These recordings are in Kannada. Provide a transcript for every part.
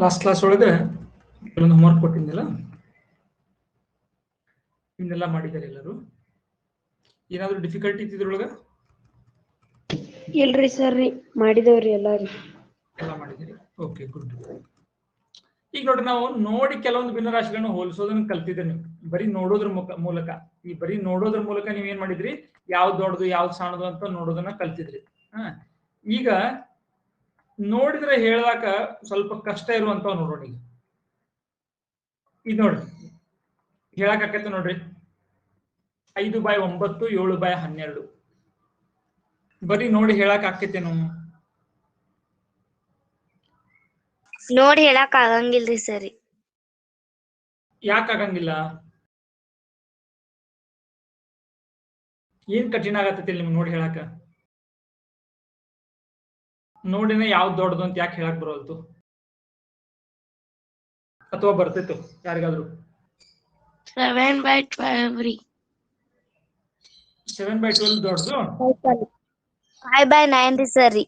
ಲಾಸ್ಟ್ ಕ್ಲಾಸ್ ಒಳಗೆ ಕೆಲವೊಂದು ಹೋಮ್ವರ್ಕ್ ಕೊಟ್ಟಿದ್ದಿಲ್ಲ, ಇವನ್ನೆಲ್ಲ ಮಾಡಿದ್ದಾರೆ ಎಲ್ಲರೂ. ಏನಾದ್ರು ಡಿಫಿಕಲ್ಟಿ ಇದ್ರೊಳಗ? ಇಲ್ರಿ ಸರ್ ರೀ, ಮಾಡಿದೇವ್ರಿ ಎಲ್ಲಾರಿ. ಎಲ್ಲ ಮಾಡಿದ್ದೀರಿ, ಓಕೆ ಗುಡ್. ಈಗ ನೋಡ್ರಿ, ನಾವು ನೋಡಿ ಕೆಲವೊಂದು ಭಿನ್ನರಾಶಿಗಳನ್ನು ಹೋಲಿಸೋದನ್ನ ಕಲ್ತಿದ್ರಿ. ನೀವು ಬರೀ ನೋಡೋದ್ರ ಮೂಲಕ ಈ ಬರೀ ನೋಡೋದ್ರ ಮೂಲಕ ನೀವ್ ಏನ್ ಮಾಡಿದ್ರಿ, ಯಾವ್ದು ದೊಡ್ಡದು ಯಾವ್ದು ಸಣ್ಣದು ಅಂತ ನೋಡೋದನ್ನ ಕಲ್ತಿದ್ರಿ. ಈಗ ನೋಡಿದ್ರೆ ಹೇಳಾಕ ಸ್ವಲ್ಪ ಕಷ್ಟ ಇರುವಂತ ನೋಡೋಣ. ಈಗ ಇದು ನೋಡ್ರಿ, ಹೇಳಕ್ ಆಕೈತೆ ನೋಡ್ರಿ, 5/9 7/12. ಬರೀ ನೋಡಿ ಹೇಳಕ್ ಆಕೈತೇನು? ನೋಡಿ ಹೇಳಕ್ ಆಗಂಗಿಲ್ರಿ ಸರಿ. ಯಾಕೆ ಆಗಂಗಿಲ್ಲ? ಏನ್ ಕಠಿಣ ಆಗತ್ತೈತಿ ನಿಮ್ಗೆ ನೋಡಿ ಹೇಳಾಕ? ನೋಡಿನ ಯಾವ್ದು ದೊಡ್ಡದು ಅಂತ ಯಾಕೆ ಹೇಳಕ್ ಬರೋಲ್ತು? ಅಥವಾ ಬರ್ತೈತು ಯಾರಿಗಾದ್ರು? 7/12 ರೀ. 7/12 ದೊಡ್ಡದು, 5/9 ರೀ ಸರಿ.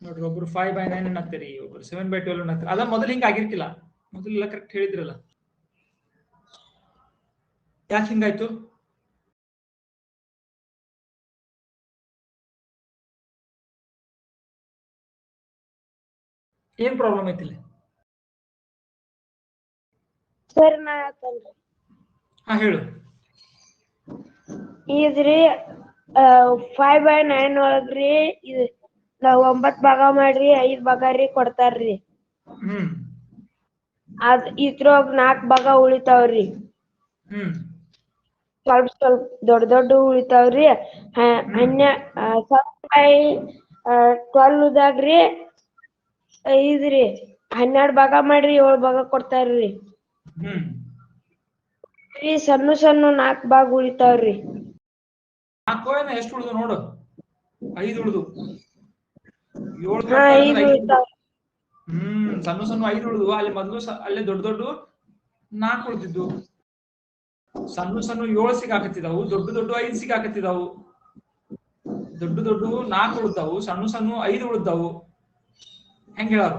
ನೋಡ್ರಿ, ಒಬ್ರು 5/9 ಅನ್ನತ್ತೀರಿ, ಒಬ್ರು 7/12 ಅನ್ನತ್ತೀರಿ. ಅದ ಮೊದಲು ಹಿಂಗ ಆಗಿರ್ಕಿಲ್ಲ, ಮೊದಲೆಲ್ಲ ಕರೆಕ್ಟ್ ಹೇಳಿದ್ರಲ್ಲ, ಯಾಕೆ ಹಿಂಗಾಯ್ತು? ಏನ್ ಪ್ರಾಬ್ಲಮ್ ಐತಿಲ್ಲ? ಸರ್ ನಾ ಹೇಳ್ತೇನ್ರಿ. ಹಾ ಹೇಳು. ಇದ್ರಿ 5/9 ಒಳಗ್ರಿ ಇದು ನಾವ್ 9 ಭಾಗ ಮಾಡ್ರಿ 5 ಭಾಗ ರೀ ಕೊಡ್ತಾರ್ರಿ. ಅದ್ ಇದ್ರೊಳಗ 4 ಭಾಗ ಉಳಿತಾವ್ರಿ. ಸ್ವಲ್ಪ ದೊಡ್ಡ ಉಳಿತಾವ್ರಿ. 7/12 ದಾಗ್ರಿ ಇದ್ರಿ 12 ಭಾಗ ಮಾಡ್ರಿ 7 ಭಾಗ ಕೊಡ್ತಾರ್ರಿ. ಸಣ್ಣ 4 ಭಾಗ ಉಳಿತಾವ್ರಿ. ಎಷ್ಟು ಉಳಿದು ನೋಡು? 5 ಉಳಿದು. 7 ಸಣ್ಣ 5 ಉಳಿದು, ಅಲ್ಲಿ ಮೊದಲು ಅಲ್ಲೇ ದೊಡ್ಡ 4 ಉಳಿದಿದ್ದು. ಸಣ್ಣ 7 ಸಿಗಾಕತ್ತಿದಾವು, ದೊಡ್ಡ 5 ಸಿಗಾಕತ್ತಿದಾವು. ದೊಡ್ಡ 4 ಉಳಿದಾವು, ಸಣ್ಣ 5 ಉಳಿದಾವು. ಹೆಂಗ ಹೇಳಾರು?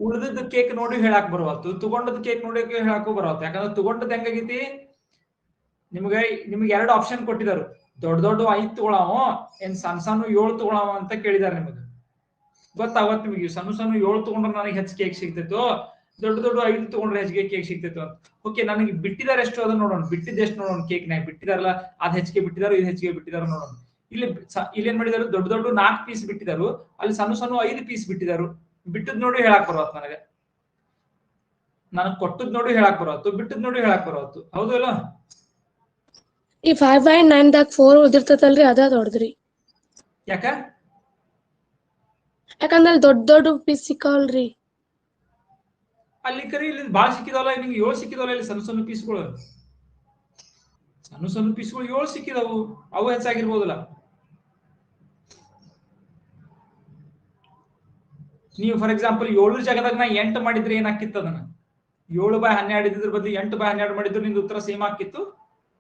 ಉಳಿದದ ಕೇಕ್ ನೋಡಿ ಹೇಳಾಕ್ ಬರುವತ್ತು, ತಗೊಂಡದ್ ಕೇಕ್ ನೋಡಿ ಹೇಳಾಕು ಬರವತ್ತು. ಯಾಕಂದ್ರೆ ತಗೊಂಡದ್ ಹೆಂಗಾಗೈತಿ, ನಿಮ್ಗೆ 2 ಆಪ್ಷನ್ ಕೊಟ್ಟಿದಾರು. ದೊಡ್ಡ 5 ತಗೊಳಾವ ಏನ್ ಸಣ್ಣ 7 ತಗೊಳಾವ ಅಂತ ಕೇಳಿದಾರೆ. ನಿಮಗೆ ಗೊತ್ತಾಗತ್ ನಿಮಗೆ, ಸಣ್ಣ 7 ತಗೊಂಡ್ರೆ ನನಗೆ ಹೆಚ್ಚು ಕೇಕ್ ಸಿಗ್ತೈತೋ, ದೊಡ್ಡ 5 ತಗೊಂಡ್ರೆ ಹೆಚ್ಚಿಗೆ ಕೇಕ್ ಸಿಗ್ತೈತೋ ಅಂತ. ಓಕೆ, ನನಗೆ ಬಿಟ್ಟಿದ್ದಾರೆ ಎಷ್ಟು ಅದನ್ನ ನೋಡೋಣ. ಬಿಟ್ಟಿದ್ದು ಎಷ್ಟು ನೋಡೋಣ. ಕೇಕ್ನಾಗ ಬಿಟ್ಟಿದಾರಲ್ಲ, ಅದ್ ಹೆಚ್ಚಿಗೆ ಬಿಟ್ಟಿದಾರೋ ಇದು ಹೆಚ್ಚಿಗೆ ಬಿಟ್ಟಿದಾರೋ ನೋಡೋಣ. ಇಲ್ಲಿ ಏನ್ ಮಾಡಿದಾರು, ದೊಡ್ಡ 4 ಪೀಸ್ ಬಿಟ್ಟಿದಾರು, ಅಲ್ಲಿ ಸಣ್ಣ 5 ಪೀಸ್ ಬಿಟ್ಟಿದಾರು. ಬಿಟ್ಟದ್ ನೋಡಿ ಹೇಳಾಕ್ ಬರವತ್ತು ನನಗೆ ಕೊಟ್ಟದ್ ನೋಡಿ ಹೇಳಾಕ್ ಬರವತ್ತು, ಬಿಟ್ಟದ್ ನೋಡಿ ಹೇಳಾಕ್ ಬರವತ್ತು. ಹೌದು ಅಲ್ಲ? ಈ 5/9 ದಾಗ 4 ಉಳಿದಿರ್ತೈತಲ್ರಿ, ಅದ ದೊಡ್ಡದ್ರಿ. ಯಾಕಂದ್ರೆ ದೊಡ್ಡ ಪೀಸ್ ಸಿಕ್ಕಾವಲ್ರಿ. ಅಲ್ಲಿ ಕರಿ ಇಲ್ಲಿ ಬಾಳ ಸಿಕ್ಕಿದವಲ್ಲ, ನಿಮ್ಗೆ 7 ಸಿಕ್ಕಿದವಲ್ಲ. ಇಲ್ಲಿ ಸಣ್ಣ ಪೀಸ್ಗಳು, ಸಣ್ಣ ಪೀಸ್ಗಳು 7 ಸಿಕ್ಕಿದವು. ಅವು ಹೆಚ್ಚಾಗಿರ್ಬೋದಲ್ಲ. ನೀವು ಫಾರ್ ಎಕ್ಸಾಂಪಲ್ 7 ಜಾಗದಾಗ ನಾ 8 ಮಾಡಿದ್ರೆ ಏನಾಕಿತ್ತು? ಅದನ್ನ 7/12 ಇದ್ರ ಬದಲು 8/12 ಮಾಡಿದ್ರು ನಿಂದು ಉತ್ತರ ಸೇಮ್ ಆಕಿತ್ತು.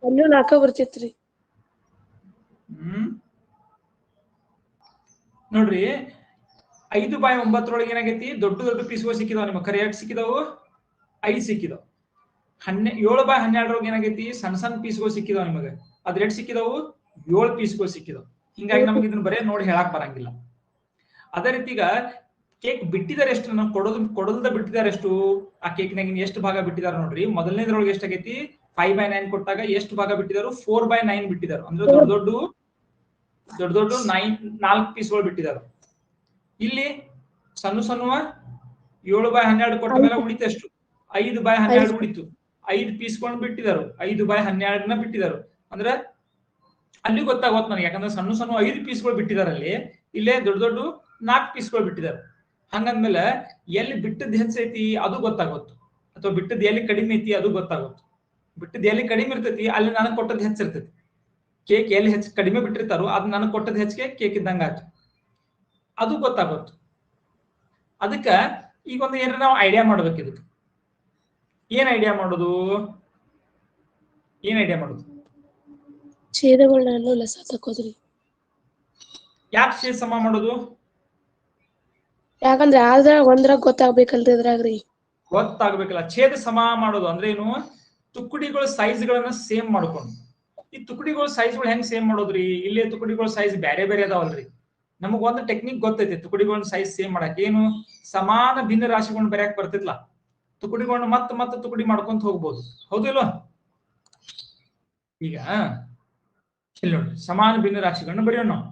ಅಲ್ಲೂ 4 ಬರ್ತಿತ್ರಿ. ನೋಡ್ರಿ, 5/9 ಏನಾಗೈತಿ, ದೊಡ್ಡ ಪೀಸ್ಗಳು ಸಿಕ್ಕಿದಾವ. ನಿಮಗೆ ಖರೆ ಎಷ್ಟು ಸಿಕ್ಕಿದಾವು? 5 ಸಿಕ್ಕಿದಾವ. 7/12 ಏನಾಗೈತಿ, ಸಣ್ಣ ಪೀಸ್ಗಳು ಸಿಕ್ಕಿದಾವ. ನಿಮಗೆ ಅದ್ರ ಎಷ್ಟು ಸಿಕ್ಕಿದಾವು? 7 ಪೀಸ್ಗಳು ಸಿಕ್ಕಿದಾವ. ಹಿಂಗಾಗಿ ನಮಗೆ ಇದನ್ನ ಬರೇ ನೋಡಿ ಹೇಳಾಕ್ ಬರಂಗಿಲ್ಲ. ಅದೇ ರೀತಿ ಈಗ ಕೇಕ್ ಬಿಟ್ಟಿದ್ದಾರೆ ಎಷ್ಟು, ನಾವು ಕೊಡೋದ ಬಿಟ್ಟಿದ್ದಾರೆ ಎಷ್ಟು, ಆ ಕೇಕ್ನಾಗ ಎಷ್ಟು ಭಾಗ ಬಿಟ್ಟಿದಾರೆ ನೋಡ್ರಿ. ಮೊದಲನೇದ್ರೊಳಗೆ ಎಷ್ಟಾಗೈತಿ, 5/9 ಕೊಟ್ಟಾಗ ಎಷ್ಟು ಭಾಗ ಬಿಟ್ಟಿದಾರು? 4/9 ಬಿಟ್ಟಿದಾರು. ಅಂದ್ರೆ ದೊಡ್ಡ 4 ಪೀಸ್ಗಳು ಬಿಟ್ಟಿದಾರು. ಇಲ್ಲಿ ಸಣ್ಣ 7/12 ಕೊಟ್ಟ ಮೇಲೆ ಉಳಿತು ಎಷ್ಟು? 5/12 ಉಳಿತು. 5 ಪೀಸ್ಕೊಂಡು ಬಿಟ್ಟಿದಾರು, 5/12 ಬಿಟ್ಟಿದಾರು. ಅಂದ್ರೆ ಅಲ್ಲಿ ಗೊತ್ತಾಗೋತ್ ನನಗೆ, ಯಾಕಂದ್ರೆ ಸಣ್ಣ 5 ಪೀಸ್ಗಳು ಬಿಟ್ಟಿದಾರೆ. ಅಲ್ಲಿ ಇಲ್ಲೇ ದೊಡ್ಡ 4 ಪೀಸ್ಗಳು ಬಿಟ್ಟಿದಾರೆ. ಹಂಗಂದ್ಮೇಲೆ ಎಲ್ಲಿ ಬಿಟ್ಟದ್ದು ಹೆಚ್ಚೈತಿ ಅದು ಗೊತ್ತಾಗೋತ್ತು, ಅಥವಾ ಬಿಟ್ಟದ್ದು ಎಲ್ಲಿ ಕಡಿಮೆ ಐತಿ ಅದು ಗೊತ್ತಾಗೋತ್ತು. ಬಿಟ್ಟದ್ದು ಎಲ್ಲಿ ಕಡಿಮೆ ಇರ್ತೈತಿ ಅಲ್ಲಿ ನನಗೆ ಕೊಟ್ಟದ್ದು ಹೆಚ್ಚಿರ್ತೈತಿ. ಕೇಕ್ ಎಲ್ಲಿ ಹೆಚ್ಚು ಕಡಿಮೆ ಬಿಟ್ಟಿರ್ತಾರೋ ಅದು ನನಗೆ ಕೊಟ್ಟದ್ದು ಹೆಚ್ಚಿಗೆ ಕೇಕ್ ಇದ್ದಂಗ ಆಯ್ತು, ಅದು ಗೊತ್ತಾಗೋತ್ತು. ಅದಕ್ಕ ಈಗ ಒಂದು ಏನಾರ ನಾವು ಐಡಿಯಾ ಮಾಡ್ಬೇಕು. ಇದಕ್ಕೆ ಏನ್ ಐಡಿಯಾ ಮಾಡೋದು? ಛೇದಗಳನ್ನೆಲ್ಲ ಲೆಕ್ಕ ತಕೋದ್ರಿ. ಯಾಕೆ ಛೇದ ಸಮ ಮಾಡೋದು? ಯಾಕಂದ್ರೆ ಯಾವ್ದ್ರಾಗ ಒಂದ್ರಾಗ ಗೊತ್ತಾಗ್ಬೇಕಲ್ರಿ ಇದ್ರಾಗ್ರಿ. ಗೊತ್ತಾಗ್ಬೇಕಲ್ಲ. ಛೇದ ಸಮ ಮಾಡೋದು ಅಂದ್ರೆ ಏನು? ತುಕಡಿಗಳ ಸೈಜ್ಗಳನ್ನ ಸೇಮ್ ಮಾಡ್ಕೊಂಡು. ಈ ತುಕಡಿಗಳ ಸೈಜ್ಗಳು ಹೆಂಗ್ ಸೇಮ್ ಮಾಡೋದ್ರಿ? ಇಲ್ಲಿ ತುಕಡಿಗಳ ಸೈಜ್ ಬೇರೆ ಬೇರೆ ಅದಾವಲ್ರಿ. ನಮಗ್ ಒಂದು ಟೆಕ್ನಿಕ್ ಗೊತ್ತೈತಿ ತುಕಡಿಗಳನ್ನ ಸೈಜ್ ಸೇಮ್ ಮಾಡಕ್. ಏನು? ಸಮಾನ ಭಿನ್ನ ರಾಶಿಗಳನ್ನ ಬರೆಯಕ್ ಬರ್ತಿತ್ಲ. ತುಕಡಿಗಳನ್ನ ಮತ್ತೆ ತುಕಡಿ ಮಾಡ್ಕೊಂತ ಹೋಗ್ಬೋದು. ಹೌದಿಲ್ವಾ? ಈಗ ಇಲ್ಲಿ ನೋಡ್ರಿ, ಸಮಾನ ಭಿನ್ನ ರಾಶಿಗಳನ್ನ ಬರೆಯೋಣ ನಾವು.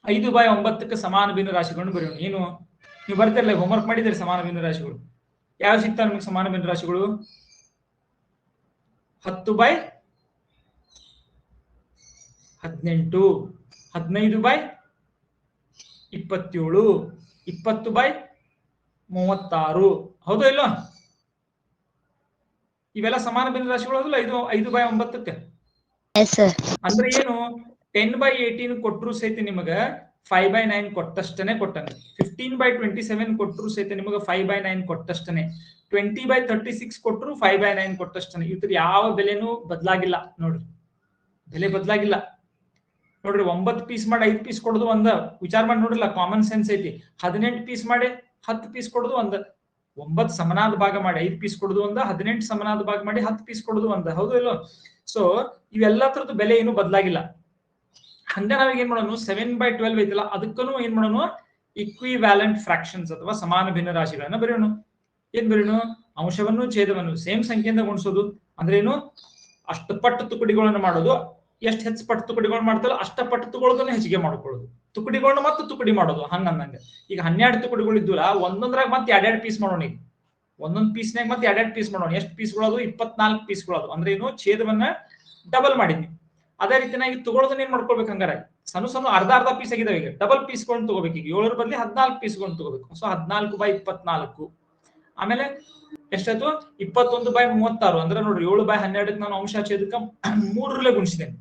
5/9 ಸಮಾನ ಭಿನ್ನ ರಾಶಿಗಳನ್ನ ಬರೆಯೋಣ. ಏನು? ನೀವು ಬರ್ತಿರ್ಲಿ, ಹೋಮ್ವರ್ಕ್ ಮಾಡಿದಿರಿ ಸಮಾನ ಭಿನ್ನ ರಾಶಿಗಳು. ಯಾವ ಸಿಗ್ತಾವ ನಿಮ್ಗೆ ಸಮಾನ ಭಿನ್ನ ರಾಶಿಗಳು? 10/18, 15/27, 20/36. ಹೌದಾ ಇಲ್ವಾ? ಇವೆಲ್ಲ ಸಮಾನ ಭಿನ್ನ ರಾಶಿಗಳು ಹೌದಲ್ಲ? 5/9. ಅಂದ್ರೆ ಏನು? 10/18 ಕೊಟ್ಟರು ಸಹಿತ ನಿಮಗ 5/9 ಕೊಟ್ಟಷ್ಟನೆ ಕೊಟ್ಟನೆ. 15/27 ಕೊಟ್ಟರು ಸಹಿತ ನಿಮಗೆ 5/9 ಕೊಟ್ಟಷ್ಟನೆ. 20/36 ಕೊಟ್ಟರು 5/9 ಕೊಟ್ಟಷ್ಟನೆ. ಇದ್ರ ಯಾವ ಬೆಲೆನೂ ಬದಲಾಗಿಲ್ಲ ನೋಡ್ರಿ. ಬೆಲೆ ಬದಲಾಗಿಲ್ಲ ನೋಡ್ರಿ. 9 ಪೀಸ್ ಮಾಡಿ 5 ಪೀಸ್ ಕೊಡೋದು ಒಂದ. ವಿಚಾರ ಮಾಡಿ ನೋಡ್ರಿಲ್ಲ, ಕಾಮನ್ ಸೆನ್ಸ್ ಐತಿ. 18 ಪೀಸ್ ಮಾಡಿ 10 ಪೀಸ್ ಕೊಡೋದು ಒಂದ. 9 ಸಮನಾದ ಭಾಗ ಮಾಡಿ 5 ಪೀಸ್ ಕೊಡೋದು ಒಂದ. 18 ಸಮನಾದ ಭಾಗ ಮಾಡಿ 10 ಪೀಸ್ ಕೊಡೋದು ಒಂದ. ಹೌದು ಇಲ್ಲೋ? ಸೊ ಇವೆಲ್ಲ ತರದ್ದು ಬೆಲೆ ಏನು ಬದಲಾಗಿಲ್ಲ. ಹಂಗ ನಾವೀಗ ಏನ್ ಮಾಡೋಣ? 7/12 ಐತಿಲ್ಲ, ಅದಕ್ಕೂ ಏನ್ ಮಾಡೋಣ? ಇಕ್ವಿವ್ಯಾಲೆಂಟ್ ಫ್ರಾಕ್ಷನ್ಸ್ ಅಥವಾ ಸಮಾನ ಭಿನ್ನ ರಾಶಿಗಳನ್ನ ಬರೆಯೋಣ. ಏನ್ ಬರೆಯೋಣ? ಅಂಶವನ್ನು ಛೇದವನ್ನು ಸೇಮ್ ಸಂಖ್ಯೆಯಿಂದ ಗುಣಿಸೋದು. ಅಂದ್ರೆ ಏನು? ಅಷ್ಟು ಪಟ್ಟು ತುಕಡಿಗಳನ್ನ ಮಾಡೋದು. ಎಷ್ಟು ಹೆಚ್ಚು ಪಟ್ಟು ತುಕಡಿಗಳು ಮಾಡ್ತಾರೋ ಅಷ್ಟ ಪಟ್ಟು ತುಕಡಿಗಳನ್ನ ಹೆಚ್ಚಿಗೆ ಮಾಡ್ಕೊಳ್ಳೋದು. ತುಕಡಿಗಳನ್ನ ಮತ್ತೆ ತುಕಡಿ ಮಾಡೋದು. ಹಂಗಂದಂಗ ಈಗ 12 ತುಕಡಿಗಳು ಇದ್ದುಲ್ಲ, ಒಂದೊಂದ್ರಾಗ ಮತ್ತೆ 2 ಪೀಸ್ ಮಾಡೋಣ. ಈಗ ಒಂದೊಂದ್ ಪೀಸ್ನಾಗ ಮತ್ತೆ 2 ಪೀಸ್ ಮಾಡೋಣ. ಎಷ್ಟು ಪೀಸ್ಗಳದು? 24 ಪೀಸ್ಗಳದು. ಅಂದ್ರೆ ಏನು? ಛೇದವನ್ನ ಡಬಲ್ ಮಾಡಿದ್ವಿ. ಅದೇ ರೀತಿ ನಾವು ಈಗ ತಗೊಳ್ಳೋದನ್ನ ಏನ್ ಮಾಡ್ಕೊಳ್ಬೇಕು? ಹಂಗಾರೆ ಸಣ್ಣ ಅರ್ಧ ಪೀಸ್ ಆಗಿದಾವೆ. ಈಗ ಡಬಲ್ ಪೀಸ್ಗಳನ್ನ ತಗೋಬೇಕು. ಈಗ 7 ಬದಲಿ 14 ಪೀಸ್ಗಳನ್ನ ತಗೋಬೇಕು. ಸೊ 14/24. ಆಮೇಲೆ ಎಷ್ಟಾಯ್ತು? 21/36. ಅಂದ್ರೆ ನೋಡ್ರಿ, 7/12 ನಾನು ಅಂಶ ಛೇದಕ 3 ಗುಣಿಸಿದ್ದೇನೆ.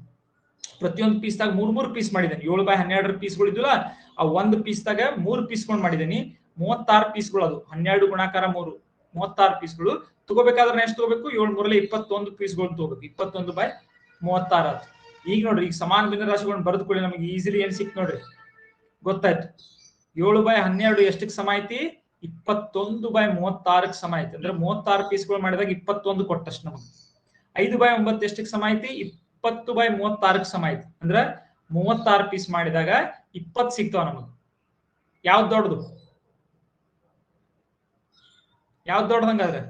ಪ್ರತಿಯೊಂದು ಪೀಸ್ದಾಗ 3 ಪೀಸ್ ಮಾಡಿದ್ದೇನೆ. 7/12 ಪೀಸ್ಗಳು ಇದ್ದಿಲ್ಲ, ಆ ಒಂದು ಪೀಸ್ದಾಗ 3 ಪೀಸ್ಗಳು ಮಾಡಿದ್ದೇನೆ. 36 ಪೀಸ್ಗಳು. ಅದು 12 ಗುಣಾಕಾರ 3, 36 ಪೀಸ್ಗಳು ತಗೋಬೇಕಾದ್ರೆ ಎಷ್ಟು ತಗೋಬೇಕು? 7 3 21 ಪೀಸ್ಗಳು ತಗೋಬೇಕು. 21/36 ಆಯ್ತು. ಈಗ ನೋಡ್ರಿ, ಈಗ ಸಮಾನ ಭಿನ್ನ ರಾಶಿಗಳನ್ನ ಬರೆದುಕೊಳ್ಳಿ. ನಮಗೆ ಈಸಿಲಿ ಏನ್ ಸಿಕ್ತು ನೋಡ್ರಿ, ಗೊತ್ತಾಯ್ತು. 7/12 ಎಷ್ಟಕ್ಕೆ ಸಮ ಐತಿ? 21/36 ಸಮ ಐತಿ. ಅಂದ್ರೆ 36 ಪೀಸ್ಗಳು ಮಾಡಿದಾಗ 21 ಕೊಟ್ಟಷ್ಟು ನಮಗೆ. 5/9 ಎಷ್ಟಕ್ಕೆ ಸಮ ಐತಿ? 20/36 ಸಮ ಐತಿ. ಅಂದ್ರೆ 36 ಪೀಸ್ ಮಾಡಿದಾಗ 20 ಸಿಗ್ತಾವ ನಮಗೆ. ಯಾವ್ದು ದೊಡ್ಡದು? ಯಾವ್ದು ದೊಡ್ಡದಂಗಾದ್ರೆ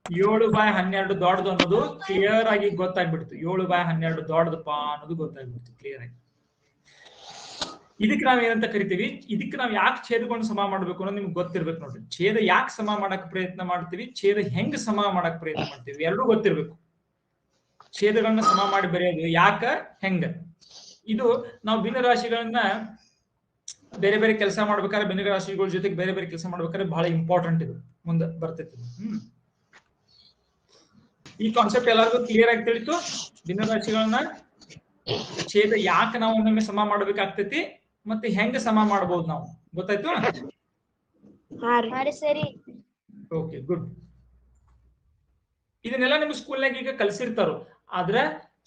7/12 ದೊಡ್ಡದು ಅನ್ನೋದು ಕ್ಲಿಯರ್ ಆಗಿ ಗೊತ್ತಾಗ್ಬಿಡ್ತು. 7/12 ದೊಡ್ಡದಪ್ಪ ಅನ್ನೋದು ಗೊತ್ತಾಗ್ಬಿಡ್ತು ಕ್ಲಿಯರ್ ಆಗಿ. ಇದಕ್ಕೆ ನಾವ್ ಏನಂತ ಕರಿತೀವಿ? ಇದಕ್ಕೆ ನಾವ್ ಯಾಕೆ ಛೇದಗಳನ್ನು ಸಮ ಮಾಡ್ಬೇಕು ಅನ್ನೋದು ನಿಮ್ಗೆ ಗೊತ್ತಿರ್ಬೇಕು ನೋಡ್ರಿ. ಛೇದ ಯಾಕೆ ಸಮ ಮಾಡಕ್ ಪ್ರಯತ್ನ ಮಾಡ್ತೀವಿ, ಛೇದ ಹೆಂಗ್ ಸಮ ಮಾಡಕ್ ಪ್ರಯತ್ನ ಮಾಡ್ತೀವಿ, ಎರಡೂ ಗೊತ್ತಿರ್ಬೇಕು. ಛೇದಗಳನ್ನ ಸಮ ಮಾಡಿ ಬರೆಯೋದು ಯಾಕ, ಹೆಂಗ. ಇದು ನಾವು ಭಿನ್ನ ರಾಶಿಗಳನ್ನ ಬೇರೆ ಬೇರೆ ಕೆಲಸ ಮಾಡ್ಬೇಕಾದ್ರೆ, ಭಿನ್ನ ರಾಶಿಗಳ ಜೊತೆಗೆ ಬೇರೆ ಬೇರೆ ಕೆಲಸ ಮಾಡ್ಬೇಕಾದ್ರೆ ಬಹಳ ಇಂಪಾರ್ಟೆಂಟ್ ಇದು, ಮುಂದೆ ಬರ್ತೈತಿ. ಈ ಕಾನ್ಸೆಪ್ಟ್ ಎಲ್ಲರಿಗೂ ಕ್ಲಿಯರ್ ಆಗಿ ತಿಳಿತು. ಭಿನ್ನ ರಾಶಿಗಳನ್ನ ಛೇದ ಯಾಕೆ ನಾವು ಒಮ್ಮೊಮ್ಮೆ ಸಮ ಮಾಡ್ಬೇಕಾಗ್ತೈತಿ, ಮತ್ತೆ ಹೆಂಗ ಸಮ ಮಾಡಬಹುದು ನಾವು, ಗೊತ್ತಾಯ್ತು? Okay, good. ಇದನ್ನೆಲ್ಲ ನಿಮ್ ಸ್ಕೂಲ್ನಾಗ ಈಗ ಕಲಿಸಿರ್ತಾರೋ, ಆದ್ರೆ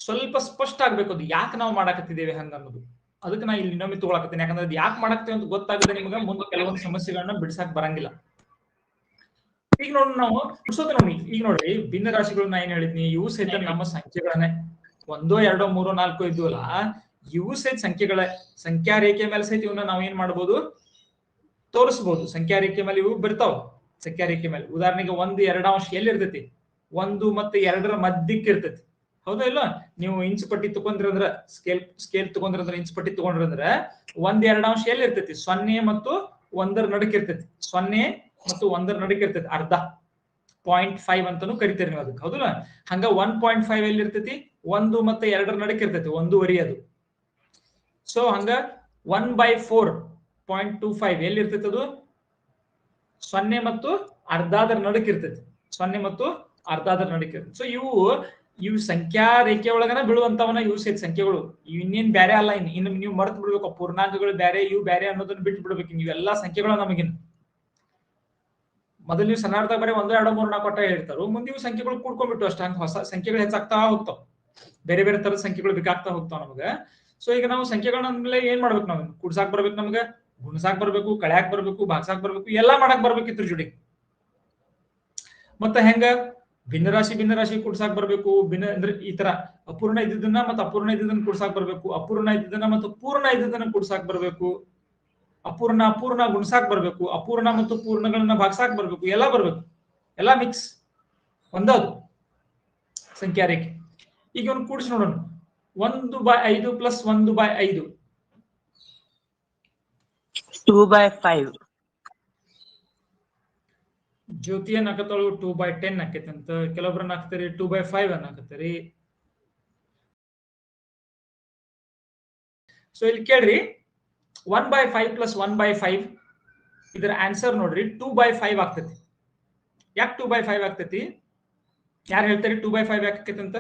ಸ್ವಲ್ಪ ಸ್ಪಷ್ಟ ಆಗ್ಬೇಕು ಅದು ಯಾಕೆ ನಾವು ಮಾಡಾಕತ್ತಿದ್ದೇವೆ ಹಂಗ ಅನ್ನೋದು. ಅದಕ್ಕೆ ನಾ ಇಲ್ಲಿ ಇನ್ನೊಮ್ಮೆ ತಗೊಳಕತ್ತೀನಿ. ಯಾಕಂದ್ರೆ ಅದು ಯಾಕೆ ಮಾಡಾಕ್ತೇವೆ ಅಂತ ಗೊತ್ತಾಗದೆ ನಿಮ್ಗೆ ಮುಂದೆ ಕೆಲವೊಂದು ಸಮಸ್ಯೆಗಳನ್ನ ಬಿಡ್ಸಾಕ್ ಬರಂಗಿಲ್ಲ. ಈಗ ನೋಡ್ರಿ, ನಾವು ಬಿಡ್ಸೋದು ನೋಡಿ. ಈಗ ನೋಡ್ರಿ, ಭಿನ್ನ ರಾಶಿಗಳನ್ನ ಏನ್ ಹೇಳಿದ್ನಿ, ಇವು ಸಹಿತ ನಮ್ಮ ಸಂಖ್ಯೆಗಳನ್ನೇ. 1 2 3 4 ಇದ್ವಲ್ಲ, ಇವು ಸಹಿತ ಸಂಖ್ಯೆಗಳೇ. ಸಂಖ್ಯಾ ರೇಖೆ ಮೇಲೆ ಸಹಿತ ಇವನ್ನ ನಾವ್ ಏನ್ ಮಾಡ್ಬೋದು? ತೋರಿಸಬಹುದು. ಸಂಖ್ಯಾ ರೇಖೆ ಮೇಲೆ ಇವು ಬರ್ತಾವ. ಸಂಖ್ಯಾ ರೇಖೆ ಮೇಲೆ ಉದಾಹರಣೆಗೆ 1 2 ಅಂಶ ಎಲ್ಲಿ ಇರ್ತೈತಿ? 1 ಮತ್ತು 2ರ ಮಧ್ಯಕ್ಕೆ ಇರ್ತೈತಿ. ಹೌದಾ ಇಲ್ಲ? ನೀವು ಇಂಚ್ ಪಟ್ಟಿ ತಗೊಂಡ್ರಂದ್ರ, ಸ್ಕೇಲ್ ತಗೊಂಡ್ರಂದ್ರ, ಇಂಚ್ ಪಟ್ಟಿ ತಗೊಂಡ್ರಂದ್ರ 1 2 ಅಂಶ ಎಲ್ಲಿ ಇರ್ತೈತಿ? 0 ಮತ್ತು 1ರ ನಡುಕ್ಕೆ ಇರ್ತೈತಿ. 0 ಮತ್ತು 1ರ ನಡುಕ್ಕೆ ಇರ್ತೈತಿ. ಅರ್ಧ 0.5 ಅಂತಾನು ಕರಿತೀರಿ ನೀವು ಅದಕ್ಕೆ. ಹೌದಲ್ಲ? ಹಂಗ 1.5 ಎಲ್ಲಿ ಇರ್ತೈತಿ? 1 ಮತ್ತು 2ರ ನಡುಕ್ಕೆ ಇರ್ತೈತಿ. 1.5 ಅದು. ಸೊ ಹಂಗ 1/4.25 ಎಲ್ಲಿ ಇರ್ತೈತಿ? ಅದು 0 ಮತ್ತು ಅರ್ಧದರ ನಡುಕ್ಕೆ ಇರ್ತೈತಿ. 0 ಮತ್ತು ಅರ್ಧದರ ನಡುಕ್ಕೆ ಇರ್ತೈತಿ. ಸೊ ಇವು ಸಂಖ್ಯಾ ರೇಖೆ ಒಳಗನ ಬೀಳುವಂತವನ್ನ ಇವು ಸೇರಿ ಸಂಖ್ಯೆಗಳು. ಇನ್ನೇನ್ ಬೇರೆ ಅಲ್ಲ. ಇನ್ನು ನೀವು ಮರ್ತು ಬಿಡ್ಬೇಕು, ಪೂರ್ಣಾಂಕಗಳು ಬೇರೆ, ಇವು ಬೇರೆ ಅನ್ನೋದನ್ನ ಬಿಟ್ಟು ಬಿಡ್ಬೇಕು. ಇವೆಲ್ಲಾ ಸಂಖ್ಯೆಗಳು ನಮಗಿನ್ ಮೊದಲು ನೀವು ಸಣ್ಣದಾಗ ಬರೀ 1 2 3 4 ಕೊಟ್ಟ ಹೇಳ್ತಾರು. ಮುಂದೆ ಇವು ಸಂಖ್ಯೆಗಳು ಕೂಡ್ಕೊಂಡ್ಬಿಟ್ಟು ಅಷ್ಟ ಹಂಗ ಹೊಸ ಸಂಖ್ಯೆಗಳು ಹೆಚ್ಚಾಗ್ತಾ ಹೋಗ್ತಾವ. ಬೇರೆ ಬೇರೆ ತರದ ಸಂಖ್ಯೆಗಳು ಬೇಕಾಗ್ತಾ ಹೋಗ್ತಾವ ನಮ್ಗೆ. ಸೊ ಈಗ ನಾವು ಸಂಖ್ಯೆಗಳನ್ನ ಏನ್ ಮಾಡ್ಬೇಕು? ನಾವು ಕೂಡ್ಸಾಕ್ ಬರ್ಬೇಕು. ನಮ್ಗೆ ಗುಣಸಾಕ್ ಬರ್ಬೇಕು, ಕಳ್ಯಾಕ್ ಬರ್ಬೇಕು, ಭಾಗ್ಸಾಕ್ ಬರ್ಬೇಕು, ಎಲ್ಲಾ ಮಾಡಕ್ ಬರ್ಬೇಕಿತ್ತು ಜೋಡಿ. ಮತ್ತ ಹೆಂಗ ಭಿನ್ನರಾಶಿ ಕೂಡ್ಸಾಕ್ ಬರ್ಬೇಕು. ಭಿನ್ನ ಅಂದ್ರೆ ಈ ತರ ಅಪೂರ್ಣ ಇದ್ದದನ್ನ ಮತ್ತೆ ಅಪೂರ್ಣ ಇದ್ದದನ್ನ ಕೂಡ್ಸಾಕ್ ಬರ್ಬೇಕು. ಅಪೂರ್ಣ ಇದ್ದದನ್ನ ಮತ್ತು ಪೂರ್ಣ ಇದ್ದದನ್ನ ಕೂಡ್ಸಾಕ್ ಬರ್ಬೇಕು. ಅಪೂರ್ಣ ಗುಣಸಾಕ್ ಬರ್ಬೇಕು. ಅಪೂರ್ಣ ಮತ್ತು ಪೂರ್ಣಗಳನ್ನ ಭಾಗ್ಸಾಕ್ ಬರ್ಬೇಕು. ಎಲ್ಲಾ ಬರ್ಬೇಕು, ಎಲ್ಲಾ ಮಿಕ್ಸ್ ಒಂದದು ಸಂಖ್ಯಾ ರೇಖೆ. ಈಗ ಇವನು ಕೂಡಿಸಿ ನೋಡೋಣ. 1/5 + 1/5 2/5. ಜ್ಯೋತಿ ಏನ್ ಹಾಕತ್ತಾಳು 2/10 ಆಕೈತಿ ಅಂತ. ಕೆಲವೊಬ್ರನ್ನ ಹಾಕ್ತಾರಿ 2/5 ಅನ್ನ ಹಾಕತ್ತಾರಿ. ಸೊ ಇಲ್ಲಿ ಕೇಳ್ರಿ, 1/5 + 1/5 ಇದರ ಆನ್ಸರ್ ನೋಡ್ರಿ 2/5 ಆಗ್ತೈತಿ. ಯಾಕೆ 2/5 ಆಗ್ತೈತಿ? ಯಾರು ಹೇಳ್ತಾರೆ 2/5 ಯಾಕೆ ಆಕೈತಿ ಅಂತ?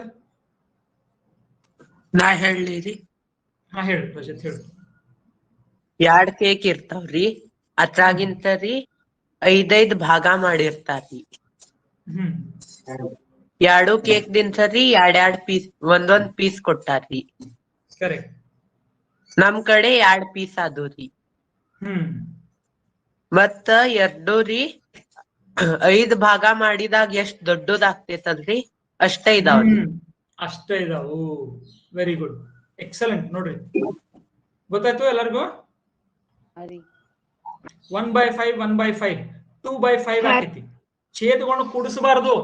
ನಾ ಹೇಳಿ. ಹಾ ಹೇಳಿ ರಜತ್, ಹೇಳಿ. 2 ಕೇಕ್ ಇರ್ತಾವ್ರಿ, ಅದ್ರಾಗಿಂತರಿ 5 ಭಾಗ ಮಾಡಿರ್ತಾರ್ರಿ. 2 ಕೇಕ್ ದಿಂತರಿ 2 ಪೀಸ್, ಒಂದೊಂದ್ ಪೀಸ್ ಕೊಟ್ಟಾರ್ರಿ. ಕರೆಕ್ಟ್. ನಮ್ ಕಡೆ 2 ಪೀಸ್ ಆದವ್ರಿ. ಮತ್ತ 2 ರೀ 5 ಭಾಗ ಮಾಡಿದಾಗ ಎಷ್ಟ್ ದೊಡ್ಡದಾಗ್ತೈತಲ್ರಿ ಅಷ್ಟೇ ಇದಾವ್ರಿ. ಅಷ್ಟೇ ಇದಾವು. Very good, excellent. ನೋಡ್ರಿ ಗೊತ್ತಾಯ್ತು ಎಲ್ಲರಿಗೂ? 1/5 1/5 2/5 ಆಕೈತಿ. ಛೇದಗಳನ್ನು ಕೂಡಿಸಬಾರದು.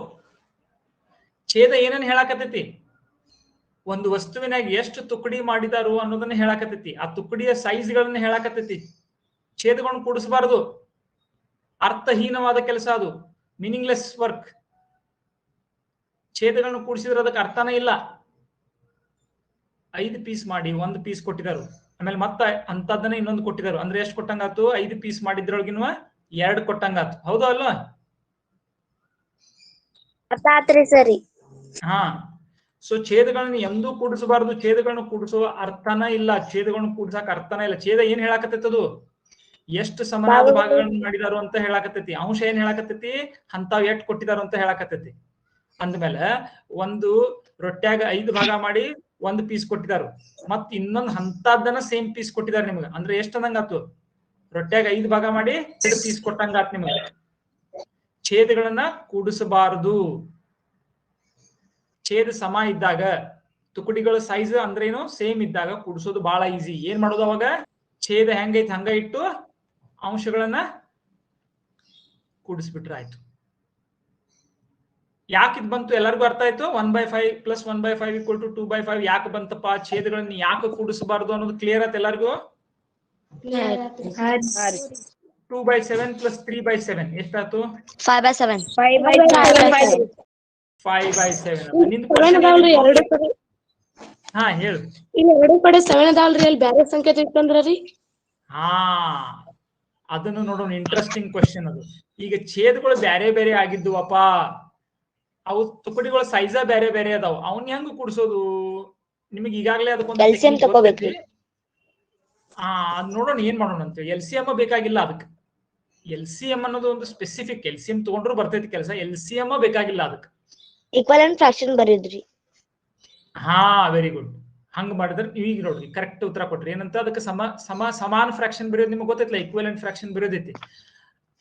ಛೇದ ಏನನ್ನ ಹೇಳಾಕತೈತಿ? ಒಂದು ವಸ್ತುವಿನಾಗ ಎಷ್ಟು ತುಕಡಿ ಮಾಡಿದಾರು ಅನ್ನೋದನ್ನ ಹೇಳಾಕತೈತಿ. ಆ ತುಕಡಿಯ ಸೈಜ್ಗಳನ್ನ ಹೇಳಾಕತೈತಿ. ಛೇದಗಳನ್ನು ಕೂಡಿಸಬಾರದು. ಅರ್ಥಹೀನವಾದ ಕೆಲಸ ಅದು, ಮೀನಿಂಗ್ಲೆಸ್ ವರ್ಕ್. ಛೇದಗಳನ್ನು ಕೂಡಿಸಿದ್ರೆ ಅದಕ್ಕೆ ಅರ್ಥನೇ ಇಲ್ಲ. 5 ಪೀಸ್ ಮಾಡಿ 1 ಪೀಸ್ ಕೊಟ್ಟಿದಾರು, ಆಮೇಲೆ ಮತ್ತೆ ಅಂತದನ್ನ ಇನ್ನೊಂದು ಕೊಟ್ಟಿದಾರು. ಅಂದ್ರೆ ಎಷ್ಟು ಕೊಟ್ಟಂಗಾತು? 5 ಪೀಸ್ ಮಾಡಿದ್ರೊಳಗಿನ 2 ಕೊಟ್ಟಂಗಾತು. ಹೌದಾ ಅಲ್ವಾ? ಸರಿ. ಹಾ. ಸೊ ಛೇದಗಳನ್ನ ಎಂದೂ ಕೂಡಿಸಬಾರದು. ಛೇದಗಳನ್ನ ಕೂಡಿಸುವ ಅರ್ಥನ ಇಲ್ಲ. ಛೇದಗಳನ್ನ ಕೂಡಿಸಾಕ ಅರ್ಥನ ಇಲ್ಲ. ಛೇದ ಏನ್ ಹೇಳಾಕತ್ತೈತದು? ಎಷ್ಟು ಸಮನಾದ ಭಾಗಗಳನ್ನ ಮಾಡಿದಾರು ಅಂತ ಹೇಳಾಕತ್ತೈತಿ. ಅಂಶ ಏನ್ ಹೇಳಾಕತ್ತೈತಿ? ಅಂತಾವ್ ಎಷ್ಟ್ ಕೊಟ್ಟಿದಾರು ಅಂತ ಹೇಳಾಕತ್ತೈತಿ. ಅಂದ್ಮೇಲೆ ಒಂದು ರೊಟ್ಟ್ಯಾಗ 5 ಭಾಗ ಮಾಡಿ 1 ಪೀಸ್ ಕೊಟ್ಟಿದಾರು, ಮತ್ ಇನ್ನೊಂದು ಅಂತದನ್ನ ಸೇಮ್ ಪೀಸ್ ಕೊಟ್ಟಿದಾರೆ ನಿಮ್ಗೆ. ಅಂದ್ರೆ ಎಷ್ಟ್ ಅಂದಂಗಾತು? ರೊಟ್ಟ್ಯಾಗ 5 ಭಾಗ ಮಾಡಿ 2 ಪೀಸ್ ಕೊಟ್ಟಂಗಾತ್ ನಿಮ್ಗೆ. ಛೇದಗಳನ್ನ ಕೂಡಿಸಬಾರದು. ಛೇದ ಸಮ ಇದ್ದಾಗ, ತುಕಡಿಗಳ ಸೈಜ್ ಅಂದ್ರೇನು ಸೇಮ್ ಇದ್ದಾಗ ಕೂಡಿಸೋದು ಬಹಳ ಈಸಿ. ಏನ್ ಮಾಡೋದು ಅವಾಗ? ಛೇದ ಹೆಂಗೈತಿ ಹಂಗ ಇಟ್ಟು ಅಂಶಗಳನ್ನ ಕೂಡಿಸ್ಬಿಟ್ರೆ ಆಯ್ತು. ಯಾಕೆ ಇದು ಬಂತು? ಎಲ್ಲರಿಗೂ ಅರ್ಥ ಆಯ್ತು? 1/5 + 1/5 = 2/5 ಯಾಕೆ ಬಂತಪ್ಪ? ಛೇದಗಳನ್ನ ಯಾಕೆ ಕೂಡಿಸಬಾರದು ಅನ್ನೋದು ಕ್ಲಿಯರ್ ಆಯ್ತು ಎಲ್ಲರಿಗೂ? 2/7 + 3/7 ಎಷ್ಟಾಯ್ತು? 5/7. 5/7. ಹಾ ಹೇಳು. ಇಲ್ಲಿ 2 ಕಡೆ 7 ಅದಾವಲ್ರಿ, ಅಲ್ಲಿ ಬ್ಯಾರೆ ಸಂಖ್ಯೆ ತಿಳ್ಕೊಂಡ್ರಿ? ಹಾ, ಅದನ್ನು ನೋಡೋಣ. ಇಂಟ್ರೆಸ್ಟಿಂಗ್ ಕ್ವೆಶ್ಚನ್ ಅದು. ಈಗ ಛೇದಗಳು ಬ್ಯಾರೆ ಬೇರೆ ಆಗಿದ್ದುವಪ್ಪ, ಅವು ತುಕಡಿಗಳ ಸೈಜ ಬೇರೆ ಬೇರೆ ಅದಾವ, ಅವನ್ ಹೆಂಗ್ ಕೂಡಿಸೋದು? ನಿಮಗೆ ಈಗಾಗಲೇ ಅದಕ್ಕೊಂದು LCM ತಗೋಬೇಕ್ರಿ. ಅದ್ ನೋಡೋಣ ಏನ್ ಮಾಡೋಣ ಅಂತ. LCM ಬೇಕಾಗಿಲ್ಲ ಅದಕ್ಕೆ. LCM ಅನ್ನೋದು ಒಂದು ಸ್ಪೆಸಿಫಿಕ್. LCM ತಗೊಂಡ್ರು ಬರ್ತೈತಿ ಕೆಲಸ, LCM ಬೇಕಾಗಿಲ್ಲ ಅದಕ್ಕೆ. ಈಕ್ವಲೆಂಟ್ ಫ್ರಾಕ್ಷನ್ ಬರೀದ್ರಿ. ಹಾ, ವೆರಿ ಗುಡ್. ಹಂಗ್ ಮಾಡಿದ್ರೆ ಈಗ ನೋಡ್ರಿ ಕರೆಕ್ಟ್ ಉತ್ತರ ಕೊಟ್ರಿ. ಏನಂತ? ಅದಕ್ಕೆ ಸಮಾನ ಫ್ರಾಕ್ಷನ್ ಬರೆಯೋದು ನಿಮ್ಗೆ ಗೊತ್ತೈತಿಲ್ಲ, ಈಕ್ವಲೆಂಟ್ ಫ್ರಾಕ್ಷನ್ ಬರೆಯೋದೈತಿ.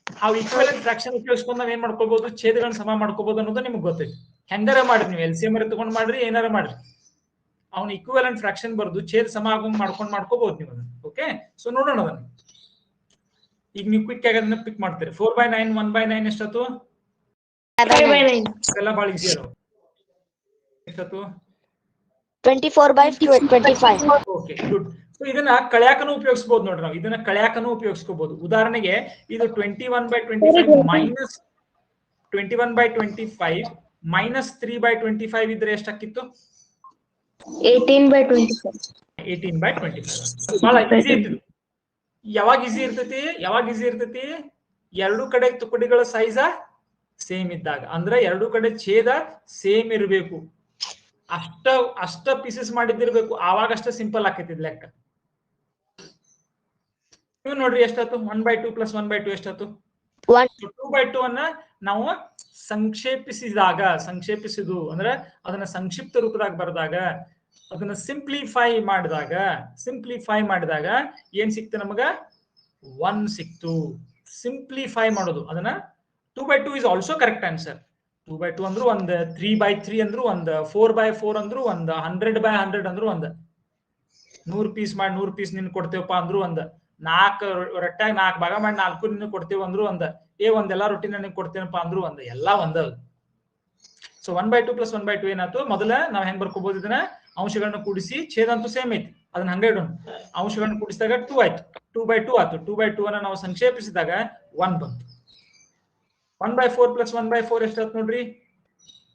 ಆ ಈಕ್ವಲೆಂಟ್ ಫ್ರಾಕ್ಷನ್ ಉಪಯೋಗಿಸ್ಕೊಂಡು ನಾವ್ ಏನ್ ಮಾಡ್ಕೋಬಹುದು? ಛೇದಗಳನ್ನ ಸಮ ಮಾಡ್ಕೋಬಹುದು ಅನ್ನೋದು ನಿಮ್ಗೆ ಗೊತ್ತೈತಿ. ಹೆಂಗಾರ ಮಾಡ್ರಿ ನೀವು, LCM ತಗೊಂಡ್ ಮಾಡ್ರಿ, ಏನಾರ ಮಾಡ್ರಿ, ಅವ್ನ ಈಕ್ವಲೆಂಟ್ ಫ್ರಾಕ್ಷನ್ ಬರ್ದು ಛೇದ ಸಮ ಆಗೋ ಮಾಡ್ಕೋಬಹುದು ನೀವು ಅದನ್ನ. ಓಕೆ, ಸೊ ನೋಡೋಣ ಅದನ್ನ. ಈಗ ನೀವು ಕ್ವಿಕ್ ಆಗಿ ಅದನ್ನ ಪಿಕ್ ಮಾಡ್ತೀರಿ. 4/9 1/9 ಎಷ್ಟಾಯ್ತು? 5/9. ಎಲ್ಲ ಬಹಳ ಈಸಿ ಅದಾವ. ಎಷ್ಟಾಯ್ತು? 24/25. Okay, good. ಸೊ ಇದನ್ನ ಕಳ್ಯಾಕನು ಉಪಯೋಗಿಸಬಹುದು ನೋಡ್ರಿ. ನಾವು ಇದನ್ನ ಕಳ್ಯಾಕನು ಉಪಯೋಗಿಸ್ಕೋಬಹುದು. ಉದಾಹರಣೆಗೆ ಇದು 21/25 ಮೈನಸ್ 21/25 ಮೈನಸ್ 3/25 ಇದ್ರೆ ಎಷ್ಟಾಕಿತ್ತು? 18/25. 18/25. ಬಹಳ ಈಸಿ ಇರ್ತದೆ. ಯಾವಾಗ ಈಸಿ ಇರ್ತೈತಿ? ಎರಡು ಕಡೆ ತುಕಡಿಗಳ ಸೈಜ ಸೇಮ್ ಇದ್ದಾಗ. ಅಂದ್ರೆ ಎರಡು ಕಡೆ ಛೇದ ಸೇಮ್ ಇರಬೇಕು. ಅಷ್ಟ ಪೀಸಸ್ ಮಾಡಿದ್ದಿರ್ಬೇಕು, ಆವಾಗ ಅಷ್ಟ ಸಿಂಪಲ್ ಆಕೈತಿ ಲೆಕ್ಕ. ನೀವು ನೋಡ್ರಿ ಎಷ್ಟಾಯ್ತು? 1/2 + 1/2 ಎಷ್ಟಾಯ್ತು? 2/2 ಅನ್ನ ನಾವು ಸಂಕ್ಷೇಪಿಸಿದು ಅಂದ್ರೆ ಅದನ್ನ ಸಂಕ್ಷಿಪ್ತ ರೂಪದಾಗ ಬರೆದಾಗ, ಅದನ್ನ ಸಿಂಪ್ಲಿಫೈ ಮಾಡಿದಾಗ ಏನ್ ಸಿಕ್ತ ನಮಗ? 1 ಸಿಕ್ತು. ಸಿಂಪ್ಲಿಫೈ ಮಾಡೋದು ಅದನ್ನ 2/2 ಇಸ್ ಆಲ್ಸೋ ಕರೆಕ್ಟ್ ಆನ್ಸರ್. 2/2 ಅಂದ್ರು ಒಂದ್, 3/3 ಅಂದ್ರು ಒಂದ್, 4/4 ಅಂದ್ರು ಒಂದ್, 100/100 ಅಂದ್ರು ಒಂದ್, 100 ಪೀಸ್ ಮಾಡಿ 100 ಪೀಸ್ ನಿನ್ ಕೊಡ್ತೇವಪ್ಪ ಅಂದ್ರು ಒಂದ್, 4 ರೊಟ್ಟಾಗ 4 ಭಾಗ ಮಾಡಿ 4 ನಿನ್ ಕೊಡ್ತೇವೆ ಅಂದ್ರು ಒಂದ್, ಒಂದೆಲ್ಲಾ ರೊಟ್ಟಿ ನನಗೆ ಕೊಡ್ತೇನಪ್ಪ ಅಂದ್ರು ಒಂದ್, ಎಲ್ಲಾ ಒಂದ. ಸೊ 1/2 + 1/2 ಏನಾಯ್ತು? ಮೊದಲ ನಾವ್ ಹೆಂಗ್ ಬರ್ಕೋಬಹುದು ಇದನ್ನ? ಅಂಶಗಳನ್ನ ಕೂಡಿಸಿ, ಛೇದ ಅಂತೂ ಸೇಮ್ ಐತಿ, ಅದನ್ನ ಹಂಗೆ ಇಡೋಣ. ಅಂಶಗಳನ್ನ ಕೂಡಿಸಿದಾಗ 2 ಆಯ್ತು, 2/2 ಆಯ್ತು. 2/2 ಅನ್ನ ನಾವು ಸಂಕ್ಷೇಪಿಸಿದಾಗ 1 ಬಂತು. 1/4 + 1/4 ಎಷ್ಟಾಯ್ತು ನೋಡ್ರಿ?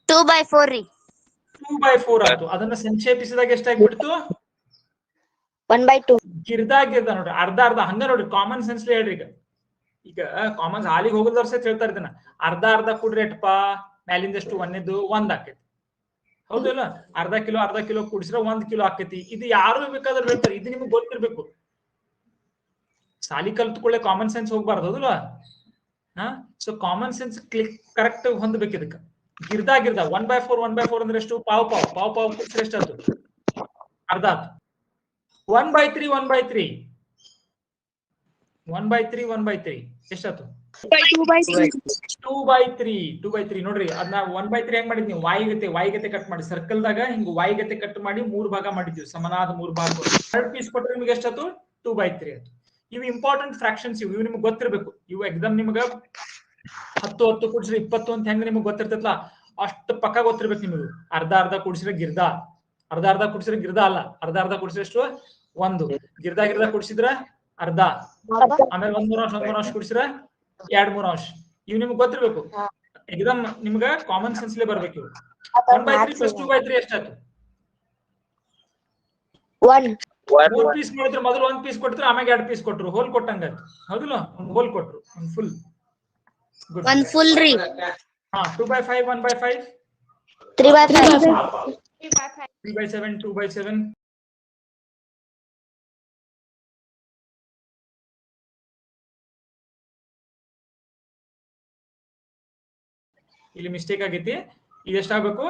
2/4 ರೀ. 2/4 ಆಯ್ತು. ಅದನ್ನ ಸಂಕ್ಷೇಪಿಸಿದಾಗ ಎಷ್ಟಾಗ್ಬಿಡ್ತು? 1/2. ಗಿರ್ದ ನೋಡ್ರಿ, ಅರ್ಧ ಅರ್ಧ. ಹಂಗ ನೋಡ್ರಿ, ಕಾಮನ್ ಸೆನ್ಸ್ ಹೇಳ್ರಿ. ಈಗ ಕಾಮನ್ ಹಾಲಿಗೆ ಹೋಗೋದವ್ರ ಸಹಿತ ಹೇಳ್ತಾರೆ ಇದನ್ನ, ಅರ್ಧ ಅರ್ಧ ಕೂಡ್ರಿ ಎಟ್ಪಾ, ಮ್ಯಾಲಿಂದಷ್ಟು ಒಂದೇದು 1 ಆಕೈತಿ. ಹೌದಲ್ಲ? ಅರ್ಧ ಕಿಲೋ ಕೂಡಿಸಿದ್ರೆ 1 ಕಿಲೋ ಆಕೈತಿ. ಇದು ಯಾರು ಬೇಕಾದ್ರೆ ಹೇಳ್ತಾರೆ, ಇದು ನಿಮ್ಗೆ ಗೊತ್ತಿರ್ಬೇಕು. ಸಾಲಿ ಕಲ್ತ್ಕೊಳ್ಳೆ ಕಾಮನ್ ಸೆನ್ಸ್ ಹೋಗ್ಬಾರ್ದು, ಹೌದಲ್ಲ? ಸೊ ಕಾಮನ್ ಸೆನ್ಸ್ ಕರೆಕ್ಟ್ ಹೊಂದಬೇಕು ಇದಕ್ಕೆ. ಗಿರ್ದ 1/4 ಅಂದ್ರೆ ಎಷ್ಟು? ಪಾವ್ ಕೂಡಿಸಿದ್ರೆ ಎಷ್ಟಾಯ್ತು? ಅರ್ಧ ಆಯ್ತು. 1/3 ಎಷ್ಟಾಯ್ತು? 2/3 ನೋಡ್ರಿ. ಅದನ್ನ 1/3 ಹೆಂಗ್ ಮಾಡಿದ್ವಿ? ವಾಯಿಗತೆ ಕಟ್ ಮಾಡಿ, ಸರ್ಕಲ್ದಾಗ ಹಿಂಗ್ ವಾಯಿಗತೆ ಕಟ್ ಮಾಡಿ 3 ಭಾಗ ಮಾಡಿದ್ವಿ, ಸಮನಾದ 3 ಭಾಗ. 2 ಪೀಸ್ ಕೊಟ್ರೆ ನಿಮ್ಗೆ ಎಷ್ಟಾಯ್ತು? 2/3 ಆಯ್ತು. ಇವು ಇಂಪಾರ್ಟೆಂಟ್ ಫ್ರಾಕ್ಷನ್ಸ್, ಇವು ನಿಮ್ಗೆ ಗೊತ್ತಿರ್ಬೇಕು. ಇವು ಎಕ್ಸಾಮ್ ನಿಮ್ಗ 10 ಕೂಡಿಸಿದ್ರೆ 20 ಅಂತ ಹೆಂಗ್ ನಿಮ್ಗೆ ಗೊತ್ತಿರ್ತೈತಲ್ಲ, ಅಷ್ಟು ಪಕ್ಕ ಗೊತ್ತಿರ್ಬೇಕು ನಿಮ್ಗೆ. ಅರ್ಧ ಅರ್ಧ ಕೂಡಿಸಿದ್ರೆ ಗಿರ್ದ, ಅರ್ಧ ಅರ್ಧ ಕೂಡಿಸಿದ್ರೆ ಗಿರ್ದ ಅಲ್ಲ, ಅರ್ಧ ಅರ್ಧ ಕೂಡಿಸಿದ್ರೆ ಎಷ್ಟು? 1. ಗಿರ್ದ ಕೂಡಿಸಿದ್ರ ಅರ್ಧ, ಆಮೇಲೆ 1/3 ಅಂಶ ಕೂಡಿಸಿದ್ರೆ 2/3 ಅಂಶ. ಇವ್ ನಿಮ್ಗೆ ಗೊತ್ತಿರ್ಬೇಕು. ಎಕ್ಸಾಮ್ ನಿಮ್ಗ ಕಾಮನ್ ಸೆನ್ಸ್ ಬರ್ಬೇಕು ಇವು. 1/3 + 2/3 ಎಷ್ಟಾಯ್ತು? 1. 3 ಪೀಸ್ ಮಾಡಿದ್ರೆ ಮೊದಲು 1 ಪೀಸ್ ಕೊಟ್ಟಿದ್ರು, ಆಮೇಲೆ 2 ಪೀಸ್ ಕೊಟ್ರು, ಹೋಲ್ ಕೊಟ್ಟಂಗಾಯ್ತು. ಹೌದಿಲ್ಲ? ಒಂದು ಹೋಲ್ ಕೊಟ್ರು, ಒಂದು ಫುಲ್. 1 ಫುಲ್ ರೀ. 2/5 1/5 3/5 3/7 2/7. ಇಲ್ಲಿ ಮಿಸ್ಟೇಕ್ ಆಗೈತಿ. ಇದು ಎಷ್ಟಾಗಬೇಕು?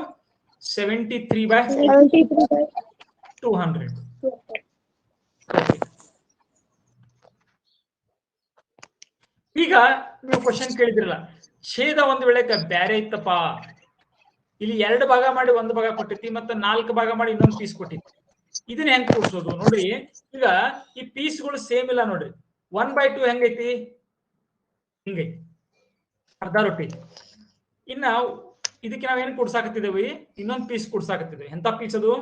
73/200. ಈಗ ನೀವು ಕ್ವಶನ್ ಕೇಳಿದ್ರಲ್ಲ, ಛೇದ ಒಂದ್ ವೇಳೆ ಬ್ಯಾರೆ ಇತ್ತಪ್ಪ, ಇಲ್ಲಿ 2 ಭಾಗ ಮಾಡಿ 1 ಭಾಗ ಕೊಟ್ಟೈತಿ, ಮತ್ತೆ 4 ಭಾಗ ಮಾಡಿ ಇನ್ನೊಂದು ಪೀಸ್ ಕೊಟ್ಟೈತಿ, ಇದನ್ನ ಹೆಂಗ್ ಕೂಡ್ಸೋದು? ನೋಡ್ರಿ, ಈಗ ಈ ಪೀಸ್ಗಳು ಸೇಮ್ ಇಲ್ಲ ನೋಡ್ರಿ. 1/2 ಹೆಂಗೈತಿ? ಹಿಂಗೈತಿ, ಅರ್ಧ ರೊಟ್ಟಿ. ಇನ್ನ ಇದಕ್ಕೆ ನಾವೇನ್ ಕೂಡ್ಸಾಕತ್ತಿದ್ದೇವಿ? ಇನ್ನೊಂದು ಪೀಸ್ ಕೂಡ್ಸಾಕತ್ತಿದ್ದೇವೆ. ಎಂತ ಪೀಸ್ ಅದು?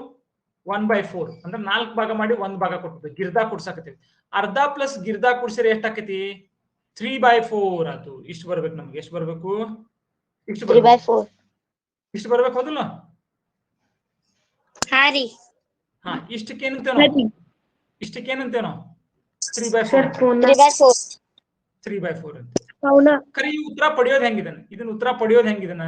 1/4 ಅಂದ್ರೆ 4 ಭಾಗ ಮಾಡಿ 1 ಭಾಗ ಕೊಟ್ಟಿದ್ದೇವೆ, ಗಿರ್ದ ಕೂಡ್ಸಾಕತ್ತೀವಿ. ಅರ್ಧ ಪ್ಲಸ್ ಗಿರ್ದ ಕೂಡ್ಸಿದ್ರೆ ಎಷ್ಟಾಕೈತಿ? 3/4 ಆಯ್ತು. ಇಷ್ಟು ಬರ್ಬೇಕು ನಮ್ಗೆ. ಎಷ್ಟು ಬರ್ಬೇಕು? ಇಷ್ಟು ಬರ್ಬೇಕು, ಹೌದಲ್ಲ? ಇಷ್ಟಕ್ಕೇನಂತೇನೋ 3/4 ಅಂತ. ಖರೀ ಉತ್ತರ ಪಡೆಯೋದು ಹೆಂಗಿದನ? ಇದನ್ನ ಉತ್ತರ ಪಡೆಯೋದು ಹೆಂಗಿದನ?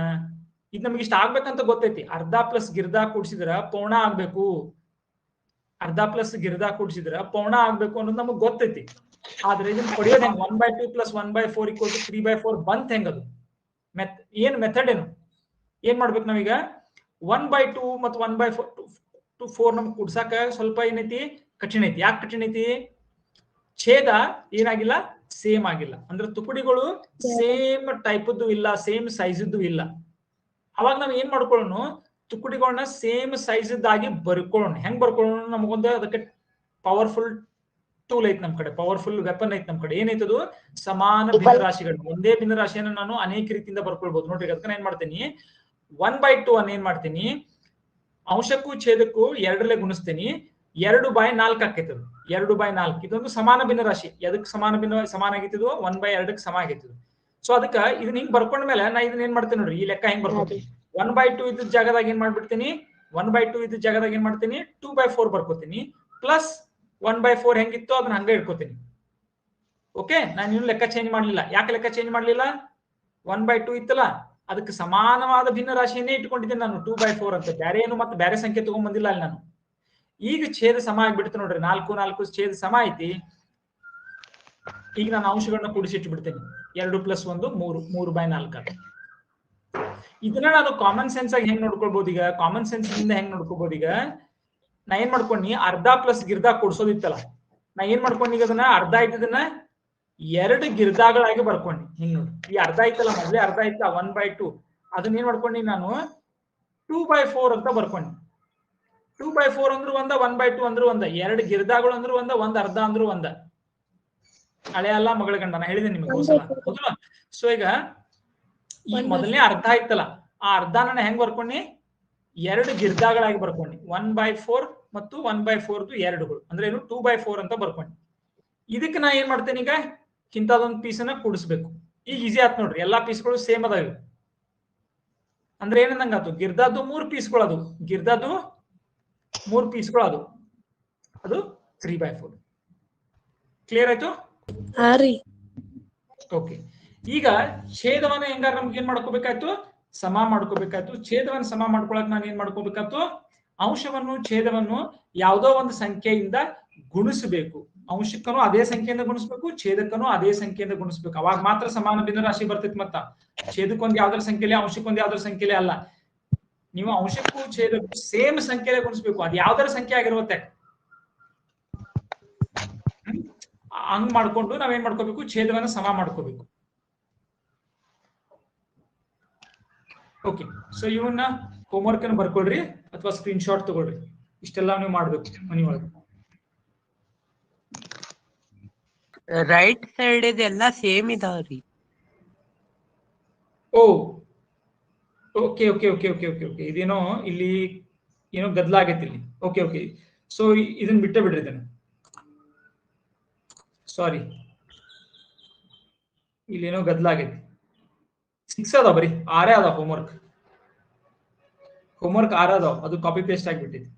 ಇದು ನಮ್ಗೆ ಇಷ್ಟ ಆಗ್ಬೇಕಂತ ಗೊತ್ತೈತಿ. ಅರ್ಧ ಪ್ಲಸ್ ಗಿರ್ದ ಕೂಡ್ಸಿದ್ರ ಪೌಣ ಆಗ್ಬೇಕು, ಅರ್ಧ ಪ್ಲಸ್ ಗಿರ್ದ ಕೂಡ್ಸಿದ್ರ ಪೌಣ ಆಗ್ಬೇಕು ಅನ್ನೋದು ನಮಗ್ ಗೊತ್ತೈತಿ. ಆದ್ರೆ ಇದನ್ನ ಪಡೆಯೋದು ಹೆಂಗ್? 1/2 + 1/4 = 3/4 ಬಂತ್ ಹೆಂಗದು? ಏನ್ ಮೆಥಡ್ ಏನು? ಏನ್ ಮಾಡ್ಬೇಕು ನಾವೀಗ? 1/2 ಮತ್ತು 1/4 ನಮ್ಗೆ ಕೂಡ್ಸಾಕ ಸ್ವಲ್ಪ ಏನೈತಿ? ಕಠಿಣ ಐತಿ. ಯಾಕೆ ಕಠಿಣ ಐತಿ? ಛೇದ ಏನಾಗಿಲ್ಲ? ಸೇಮ್ ಆಗಿಲ್ಲ. ಅಂದ್ರೆ ತುಕಡಿಗಳು ಸೇಮ್ ಟೈಪದ್ದು ಇಲ್ಲ, ಸೇಮ್ ಸೈಜದ್ದು ಇಲ್ಲ. ಅವಾಗ ನಾವ್ ಏನ್ ಮಾಡ್ಕೊಳ್ಳೋಣ? ತುಕಡಿಗಳನ್ನ ಸೇಮ್ ಸೈಜದ್ದಾಗಿ ಬರ್ಕೊಳ್ಳೋಣ. ಹೆಂಗ್ ಬರ್ಕೊಳ್ಳೋಣ? ನಮಗೊಂದು ಅದಕ್ಕೆ ಪವರ್ಫುಲ್ ಟೂಲ್ ಐತಿ ನಮ್ ಕಡೆ, ಪವರ್ಫುಲ್ ವೆಪನ್ ಐತಿ ನಮ್ ಕಡೆ. ಏನೈತದು? ಸಮಾನ ಭಿನ್ನರಾಶಿಗಳು. ಒಂದೇ ಭಿನ್ನರಾಶಿಯನ್ನು ನಾನು ಅನೇಕ ರೀತಿಯಿಂದ ಬರ್ಕೊಳ್ಬಹುದು. ನೋಡ್ರಿ, ಅದಕ್ಕೆ ಏನ್ ಮಾಡ್ತೀನಿ? 1/2 ಅನ್ನ ಏನ್ ಮಾಡ್ತೀನಿ? ಅಂಶಕ್ಕೂ ಛೇದಕ್ಕೂ 2 ಗುಣಿಸ್ತೀನಿ, 2/4 ಆಕೈತದು. 2/4 ಇದೊಂದು ಸಮಾನ ಭಿನ್ನರಾಶಿ. ಎದಕ್ಕೆ ಸಮಾನ ಆಗೈತಿದು? 1/2 ಸಮ ಆಗೈತಿದು. ಸೊ ಅದಕ್ಕೆ ಇದನ್ನ ಹಿಂಗ್ ಬರ್ಕೊಂಡ್ಮೇಲೆ ನಾ ಇದನ್ನ ಏನ್ ಮಾಡ್ತೇನೆ ನೋಡ್ರಿ, ಈ ಲೆಕ್ಕ ಹೆಂಗ್ ಬರ್ಕೋತೀನಿ? 1/2 ಇದ್ದ ಜಾಗದಾಗ ಏನ್ ಮಾಡ್ಬಿಡ್ತೀನಿ? 1/2 ಇದ್ದ ಜಾಗದಾಗ ಏನ್ ಮಾಡ್ತೀನಿ? 2/4 ಬರ್ಕೋತೀನಿ. ಪ್ಲಸ್ 1/4 ಹೆಂಗಿತ್ತು ಅದನ್ನ ಹಂಗೆ ಇಟ್ಕೋತೀನಿ. ಓಕೆ, ನಾನು ಇನ್ನು ಲೆಕ್ಕ ಚೇಂಜ್ ಮಾಡ್ಲಿಲ್ಲ. ಯಾಕೆ ಲೆಕ್ಕ ಚೇಂಜ್ ಮಾಡ್ಲಿಲ್ಲ? 1/2 ಇತ್ತಲ್ಲ, ಅದಕ್ಕೆ ಸಮಾನವಾದ ಭಿನ್ನ ರಾಶಿಯನ್ನೇ ಇಟ್ಕೊಂಡಿದ್ದೀನಿ ನಾನು, 2/4 ಅಂತ. ಬೇರೆ ಏನು ಮತ್ತೆ ಬೇರೆ ಸಂಖ್ಯೆ ತಗೊಂಡ್ ಬಂದಿಲ್ಲ ಅಲ್ಲಿ ನಾನು. ಈಗ ಛೇದ ಸಮ ಆಗ್ಬಿಡ್ತು ನೋಡ್ರಿ, 4 4 ಛೇದ ಸಮ ಐತಿ. ಈಗ ನಾನು ಅಂಶಗಳನ್ನ ಕೂಡಿಸಿಟ್ಟು ಬಿಡ್ತೇನೆ. 2 + 1 3, 3/4. ಇದನ್ನ ನಾನು ಕಾಮನ್ ಸೆನ್ಸ್ ಆಗಿ ಹೆಂಗ್ ನೋಡ್ಕೊಳ್ಬಹುದು? ಈಗ ಕಾಮನ್ ಸೆನ್ಸ್ ಇಂದ ಹೆಂಗ್ ನೋಡ್ಕೋಬಹುದು? ಈಗ ನಾ ಏನ್ ಮಾಡ್ಕೊಂಡಿ? ಅರ್ಧ ಪ್ಲಸ್ ಗಿರ್ದ ಕೂಡ್ಸೋದಿತ್ತಲ್ಲ, ನಾ ಏನ್ ಮಾಡ್ಕೊಂಡಿ? ಈಗ ಅದನ್ನ ಅರ್ಧ ಇದ್ದದನ್ನ ಎರಡು ಗಿರ್ದಾಗಳಾಗಿ ಬರ್ಕೊಂಡಿ. ಹಿಂಗ್ ನೋಡಿ, ಈ ಅರ್ಧ ಐತಲ್ಲ, ಮೊದ್ಲೇ ಅರ್ಧ ಐತ 1/2, ಅದನ್ನ ಏನ್ ಮಾಡ್ಕೊಂಡಿ ನಾನು 2/4 ಅಂತ ಬರ್ಕೊಂಡಿ. 2/4 ಅಂದ್ರು ಒಂದ, 1/2 ಅಂದ್ರು ಒಂದ, ಎರಡು ಗಿರ್ದಾಗಳು ಅಂದ್ರು ಒಂದ, ಒಂದ್ ಅರ್ಧ ಅಂದ್ರು ಒಂದ. ಹಳೆ ಅಲ್ಲ ಮಗಳ ಗಂಡ, ನಾ ಹೇಳಿದೆ ನಿಮಗೆ ಹೋಸಲ, ಹೌದಲ್ಲ? ಸೊ ಈಗ ಈ ಮೊದಲನೇ ಅರ್ಧ ಐತಲ್ಲ, ಆ ಅರ್ಧನ ಹೆಂಗ್ ಬರ್ಕೊಂಡಿ, ಎರಡು ಗಿರ್ದಾಗಳಾಗಿ ಬರ್ಕೊಂಡಿ. 1/4 ಮತ್ತು 1/4 ಎರಡುಗಳು ಅಂದ್ರೆ ಏನು 2/4 ಅಂತ ಬರ್ಕೊಂಡಿ. ಇದಕ್ಕೆ ನಾ ಏನ್ ಮಾಡ್ತೇನೆ, ಈಗ ಇಂಥದೊಂದು ಪೀಸನ್ನ ಕೂಡಿಸ್ಬೇಕು. ಈಗ ಈಸಿ ಆಯ್ತು ನೋಡ್ರಿ, ಎಲ್ಲಾ ಪೀಸ್ಗಳು ಸೇಮ್ ಅದಾವ. ಅಂದ್ರೆ ಏನಂದಂಗಾತು, ಗಿರ್ದಾದು 3 ಪೀಸ್ಗಳು, ಅದು ಗಿರ್ದಾದು 3 ಪೀಸ್ಗಳು, ಅದು 3/4. ಕ್ಲಿಯರ್ ಆಯ್ತು? ಹಾ ರೀ. ಓಕೆ, ಈಗ ಛೇದವನ್ನ ಹೆಂಗಾರ ನಮ್ಗೆ ಏನ್ ಮಾಡ್ಕೋಬೇಕಾಯ್ತು, ಸಮ ಮಾಡ್ಕೋಬೇಕಾಯ್ತು. ಛೇದವನ್ನು ಸಮ ಮಾಡ್ಕೊಳಕ್ ನಾನು ಏನ್ ಮಾಡ್ಕೋಬೇಕಾಯ್ತು, ಅಂಶವನ್ನು ಛೇದವನ್ನು ಯಾವುದೋ ಒಂದು ಸಂಖ್ಯೆಯಿಂದ ಗುಣಿಸಬೇಕು. ಅಂಶಕ್ಕನು ಅದೇ ಸಂಖ್ಯೆಯಿಂದ ಗುಣಿಸ್ಬೇಕು, ಛೇದಕ್ಕನು ಅದೇ ಸಂಖ್ಯೆಯಿಂದ ಗುಣಿಸ್ಬೇಕು. ಅವಾಗ ಮಾತ್ರ ಸಮಾನ ಭಿನ್ನ ರಾಶಿ ಬರ್ತೈತಿ. ಮತ್ತ ಛೇದಕ್ಕೊಂದು ಯಾವ್ದಾರ ಸಂಖ್ಯೆಲೆ, ಅಂಶಕ್ಕೊಂದು ಯಾವ್ದಾರ ಸಂಖ್ಯೆಲೆ ಅಲ್ಲ. ನೀವು ಅಂಶಕ್ಕೂ ಛೇದಕ್ಕೂ ಸೇಮ್ ಸಂಖ್ಯೆಲೆ ಗುಣಿಸ್ಬೇಕು, ಅದು ಯಾವ್ದಾರ ಸಂಖ್ಯೆ ಆಗಿರುವಂತೆ. ಹಂಗ್ ಮಾಡ್ಕೊಂಡು ನಾವೇನ್ ಮಾಡ್ಕೋಬೇಕು, ಛೇದವನ್ನ ಸಮ ಮಾಡ್ಕೋಬೇಕು. ಓಕೆ, ಸೊ ಇವನ್ನ ಹೋಮ್ವರ್ಕ್ ಅನ್ನು ಬರ್ಕೊಳ್ರಿ ಅಥವಾ ಸ್ಕ್ರೀನ್ ಶಾಟ್ ತಗೊಳ್ರಿ. ಇಷ್ಟೆಲ್ಲ ನೀವು ಮಾಡ್ಬೇಕು ಮನೆಯೊಳಗೆ. ರೈಟ್ ಸೈಡ್ ಇದೆಲ್ಲ ಸೇಮ್ ಇದಾವ್ರಿ. Oh okay okay okay okay okay okay ಇದೇನೋ ಇಲ್ಲಿ ಏನೋ ಗದ್ದಲ ಆಗೈತಿ ಇಲ್ಲಿ. ಓಕೆ ಓಕೆ, ಸೊ ಇದನ್ನ ಬಿಟ್ಟೇ ಬಿಡ್ರಿ, ಇದನ್ನ ಸಾರಿ, ಇಲ್ಲೇನೋ ಗದ್ದಲ ಆಗೈತಿ. 6 ಅದಾವ, ಬರೀ 6 ಅದಾವ ಹೋಮ್ವರ್ಕ್ 6 ಅದಾವ, ಅದು ಕಾಪಿ ಪೇಸ್ಟ್ ಆಗಿಬಿಟ್ಟಿದೆ.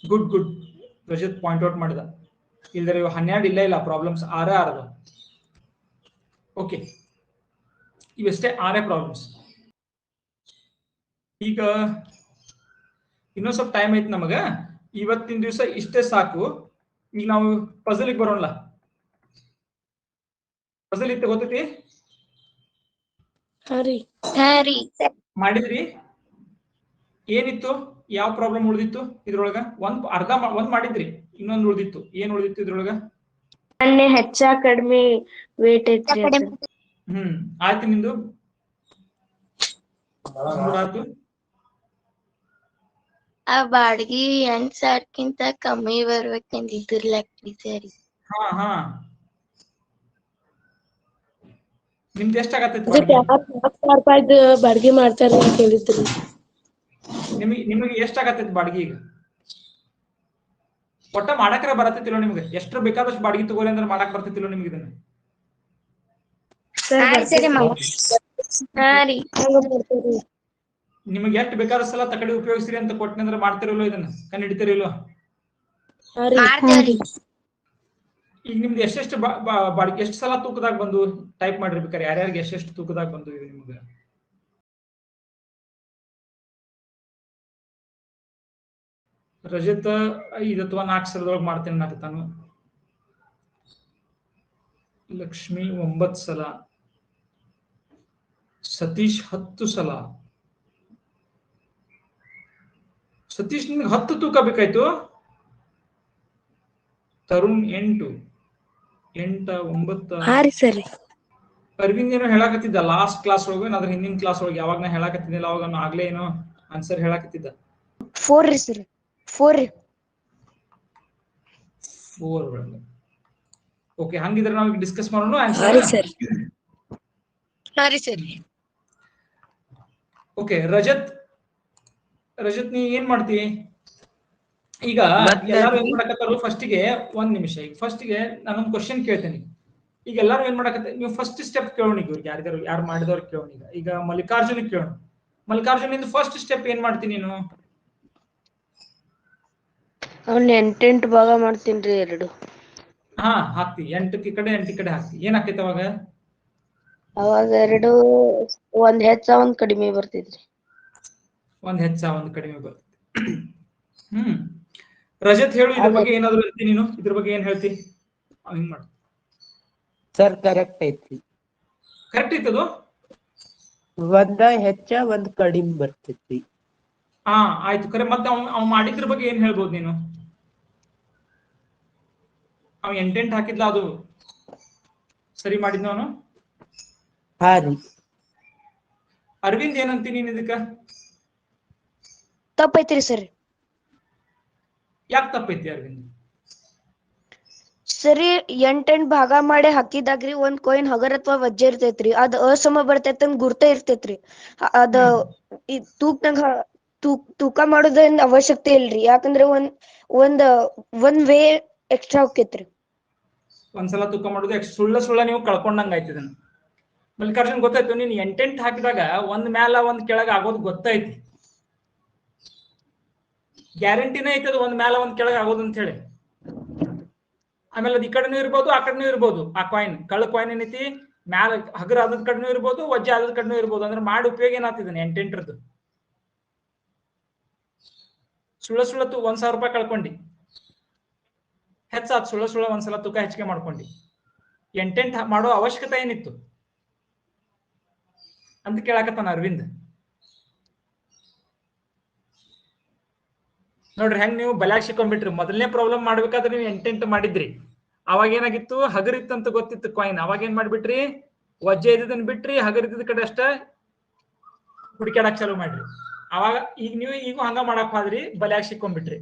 Good good, Rajat point out ಮಾಡಿದ. ಇಲ್ದರೆ 12 ಇಲ್ಲ ಪ್ರಾಬ್ಲಮ್ಸ್ 6 ಅದಾವ. ಓಕೆ, ಇವಷ್ಟೇ 6 ಪ್ರಾಬ್ಲಮ್ಸ್. ಈಗ ಇನ್ನೊಂದ್ ಸ್ವಲ್ಪ ಟೈಮ್ ಐತಿ ನಮಗ. ಇವತ್ತಿನ ದಿವಸ ಇಷ್ಟೇ ಸಾಕು. ಈಗ ನಾವು ಪಜಲಿಗೆ ಬರೋಣ. ಪಜಲ್ ಇತ್ತು, ಗೊತ್ತೈತಿ? ಮಾಡಿದ್ರಿ? ಏನಿತ್ತು, ಯಾವ ಪ್ರಾಬ್ಲಮ್ ಉಳಿದಿತ್ತು ಇದ್ರೊಳಗ? ಒಂದ್ ಮಾಡಿದ್ರಿ, ಇನ್ನೊಂದು ಉಳಿದಿತ್ತು. ಏನ್ ಉಳಿದಿತ್ತು ಇದ್ರೊಳಗ? ಹೆಚ್ಚ ಕಡಿಮೆ ವೇಟ್ ಐತ್ರಿ. ಆಯ್ತು, ನಿಂದು ಆಯ್ತು. ಆ ಬಾಡ್ಗಿ 8,000ಕ್ಕಿಂತ ಕಮ್ಮಿ ಬರ್ಬೇಕಂದಿದ್ರಲ್ರಿ ಸರಿ. ಹಾ ಹಾ, ನಿಮ್ದು ಎಷ್ಟಾಗತ್ತೈತಿ? 4,000 ಬಾಡ್ಗಿ ಮಾಡ್ತಾರ ಅಂತ ಹೇಳಿದ್ರಿ. ನಿಮಗೆ ಎಷ್ಟಾಗತ್ತೈತಿ ಬಾಡ್ಗಿ? ಈಗ ಒಟ್ಟ ಮಾಡಕ್ರ ಬರತೈತಿಲ್ಲೋ ನಿಮ್ಗೆ? ಎಷ್ಟು ಬೇಕಾದಷ್ಟು ಬಾಡ್ಗಿ ತಗೋರಿ ಅಂದ್ರೆ ಮಾಡಕ್ ಬರ್ತೈತಿಲ್ಲೋ ನಿಮ್ಗೆ? ಇದನ್ನ ನಿಮಗೆ ಎಷ್ಟು ಬೇಕಾದ ಸಲ ತಕಡಿ ಉಪಯೋಗಿಸ್ರಿ ಅಂತ ಕೊಟ್ಟನೆ ಅಂದ್ರೆ ಮಾಡ್ತಿರಲ್ಲೋ? ಇದನ್ನ ಕಂಡು ಹಿಡಿತಿರಲ್ಲೋ? ಈಗ ನಿಮ್ದು ಎಷ್ಟೆಷ್ಟು ಬಾಡ್ಗಿ ಎಷ್ಟು ಸಲ ತೂಕದಾಗ ಬಂದು ಟೈಪ್ ಮಾಡಿರ್ಬೇಕಾರೆ ಯಾರ್ಯಾರಿಗೆ ಎಷ್ಟೆಷ್ಟು ತೂಕದಾಗ ಬಂದು ಇದು ನಿಮ್ಗೆ? ರಜತ್ 5 ಅಥವಾ 4 ಸಲದೊಳಗೆ ಮಾಡ್ತೇನೆ ನಾನು. ಲಕ್ಷ್ಮಿ 9 ಸಲ, ಸತೀಶ್ 10 ಸಲ. ಸತೀಶ್ ನಿಮ್ಗೆ 10 ತೂಕ ಬೇಕಾಯ್ತು. ತರುಣ್ 8, 9. ಅರವಿಂದ್ ಏನೋ ಹೇಳಾಕತ್ತಿದ್ದ ಲಾಸ್ಟ್ ಕ್ಲಾಸ್ ಒಳಗೆ, ಅದ್ರ ಹಿಂದಿನ ಕ್ಲಾಸ್ ಒಳಗೆ ಯಾವಾಗ ನಾ ಹೇಳಾಕತ್ತಿದ್ದಿಲ್ಲ ಅವಾಗ ಆಗ್ಲೇ ಏನೋ ಆನ್ಸರ್ ಹೇಳಾಕತ್ತಿದ್ದ. 4 ಒಳಗೆ. ಓಕೆ, ಹಂಗಿದ್ರೆ ನಾವು ಡಿಸ್ಕಸ್ ಮಾಡೋಣ ಆನ್ಸರ್. ಓಕೆ, ರಜತ್ ನೀ ಏನ್ ಮಾಡ್ತಿ ಈಗ? ಎಲ್ಲಾರು ಏನ್ ಮಾಡಕತ್ತಾರು, ಫಸ್ಟಿಗೆ 1 ನಿಮಿಷ. ಈಗ ಫಸ್ಟಿಗೆ ನಾನೊಂದು ಕ್ವಶನ್ ಕೇಳ್ತೇನೆ. ಈಗ ಎಲ್ಲಾರು ಏನ್ ಮಾಡಕತ್ತ, ನೀವು ಫಸ್ಟ್ ಸ್ಟೆಪ್ ಕೇಳೋಣ. ಈಗ ಯಾರು ಮಾಡಿದವ್ರು ಕೇಳೋಣ. ಈಗ ಮಲ್ಲಿಕಾರ್ಜುನ್ ಕೇಳೋಣ. ಮಲ್ಲಿಕಾರ್ಜುನ್ ಇಂದ ಫಸ್ಟ್ ಸ್ಟೆಪ್ ಏನ್ ಮಾಡ್ತೀನಿ ನೀನು? ಅವ್ನ 8 ಭಾಗ ಮಾಡ್ತೀನಿ 2. ಹಾ, ಹಾಕ್ತಿ 8 ಈ ಕಡೆ 8 ಈ ಕಡೆ ಹಾಕ್ತಿ. ಏನ್ ಆಕೈತಿ ಅವಾಗ? 2 ಒಂದ್ ಹೆಚ್ಚ ಒಂದ್ ಕಡಿಮೆ ಬರ್ತಿದ್ರಿ. ಒಂದ್ ಹೆಚ್ಚ ಒಂದ್ ಕಡಿಮೆ ಬರ್ತೈತಿ. ರಜತ್ ಹೇಳು, ಇದ್ರ ಬಗ್ಗೆ ಏನಾದ್ರು ಹೇಳ್ತಿ ನೀನು? ಇದ್ರ ಬಗ್ಗೆ ಏನ್ ಹೇಳ್ತಿ? ಹಿಂಗ್ ಮಾಡು ಸರ್. ಕರೆಕ್ಟ್ ಐತಿ. ಕರೆಕ್ಟ್ ಐತದು. ಒಂದ ಹೆಚ್ಚ ಒಂದ್ ಕಡಿಮೆ ಬರ್ತೈತಿ. ಹಾ ಆಯ್ತು, ಕರೆ. ಮತ್ತೆ ಅವ್ನು ಮಾಡಿದ್ರ ಬಗ್ಗೆ ಏನ್ ಹೇಳ್ಬೋದು ನೀನು? ಅವ 8 ಹಾಕಿದ್ಲ ಅದು ಸರಿ ಮಾಡಿದ್ನವನು. ಹಾ ರೀ. ಅರವಿಂದ್ ಏನಂತಿ ನೀನ್ ಇದಕ್ಕ? ತಪ್ಪೈತ್ರಿ ಸರ್. ಯಾಕೆ ತಪ್ಪೈತಿ ಅರವಿಂದ್? ಸರಿ 8 ಭಾಗ ಮಾಡಿ ಹಾಕಿದಾಗ್ರಿ ಒಂದ್ ಕಾಯಿನ್ ಹಗರ್ ಅಥವಾ ವಜ್ಜೆ ಇರ್ತೈತ್ರಿ, ಅದ್ ಅಸಮ ಬರ್ತೈತಿ ಅಂತ ಗುರ್ತ ಇರ್ತೈತ್ರಿ. ಅದ ತೂಕ ಮಾಡೋದೇನ್ ಅವಶ್ಯಕತೆ ಇಲ್ರಿ, ಯಾಕಂದ್ರೆ ಒಂದ್ ವೇ ಎಕ್ಸ್ಟ್ರಾ ಹೋಗ್ತೈತ್ರಿ. ಒಂದ್ಸಲ ತೂಕ ಮಾಡೋದು ಸುಳ್ಳ ನೀವು ಕಳ್ಕೊಂಡಂಗ ಆಯ್ತು ಇದನ್ನ. ಮಲ್ಲಿಕಾರ್ಜುನ್ ಗೊತ್ತಾಯ್ತು, ನೀನ್ 8 ಹಾಕಿದಾಗ ಒಂದ್ ಮ್ಯಾಲ ಒಂದ್ ಕೆಳಗ ಆಗೋದು ಗೊತ್ತೈತಿ, ಗ್ಯಾರಂಟಿನೇ ಐತಿ ಅದು ಒಂದ್ ಮ್ಯಾಲ ಒಂದ್ ಕೆಳಗ ಆಗೋದು ಅಂತ ಹೇಳಿ. ಆಮೇಲೆ ಅದು ಈ ಕಡೆನೂ ಇರ್ಬೋದು ಆ ಕಡೆನೂ ಇರ್ಬೋದು. ಆ ಕಾಯಿನ್ ಕಳ್ಳ ಕಾಯಿನ್ ಏನೈತಿ ಮ್ಯಾಲ ಹಗರ ಆದದ ಕಡೆನೂ ಇರ್ಬೋದು, ವಜ್ಜೆ ಆದದ ಕಡೆನೂ ಇರ್ಬೋದು. ಅಂದ್ರೆ ಮಾಡಿ ಉಪಯೋಗ ಏನಾಗ್ತಿದ್ದಾನೆ 8 ಸುಳ್ಳತ್ತು 1,000 ರೂಪಾಯಿ ಕಳ್ಕೊಂಡಿ, ಹೆಚ್ಚಾತ್ ಸುಳ್ಳ ಒಂದ್ಸಲ ತೂಕ ಹೆಚ್ಚಿಗೆ ಮಾಡ್ಕೊಂಡಿ. 8 ಮಾಡೋ ಅವಶ್ಯಕತೆ ಏನಿತ್ತು ಅಂತ ಕೇಳಾಕತ್ತಾನ ಅರವಿಂದ್. ನೋಡ್ರಿ ಹೆಂಗ್ ನೀವು ಬಲ್ಯಾಕ್ ಸಿಕ್ಕೊಂಡ್ಬಿಟ್ರಿ. ಮೊದಲನೇ ಪ್ರಾಬ್ಲಮ್ ಮಾಡ್ಬೇಕಾದ್ರೆ ನೀವು 8 ಮಾಡಿದ್ರಿ, ಅವಾಗ ಏನಾಗಿತ್ತು ಹಗರಿತ್ತಂತ ಗೊತ್ತಿತ್ತು ಕಾಯಿನ್. ಅವಾಗ ಏನ್ ಮಾಡ್ಬಿಟ್ರಿ, ವಜ್ಜೆ ಇದ್ದದನ್ನ ಬಿಟ್ರಿ, ಹಗರಿದ್ದ ಕಡೆ ಅಷ್ಟ ಹುಡುಕ್ಯಾಡಕ್ ಚಾಲು ಮಾಡ್ರಿ. ಅವಾಗ ಈಗ ನೀವು ಈಗೂ ಹಂಗ ಮಾಡಕ್ ಹೋದ್ರಿ, ಬಲ್ಯಾಕ್ ಸಿಕ್ಕೊಂಡ್ಬಿಟ್ರಿ.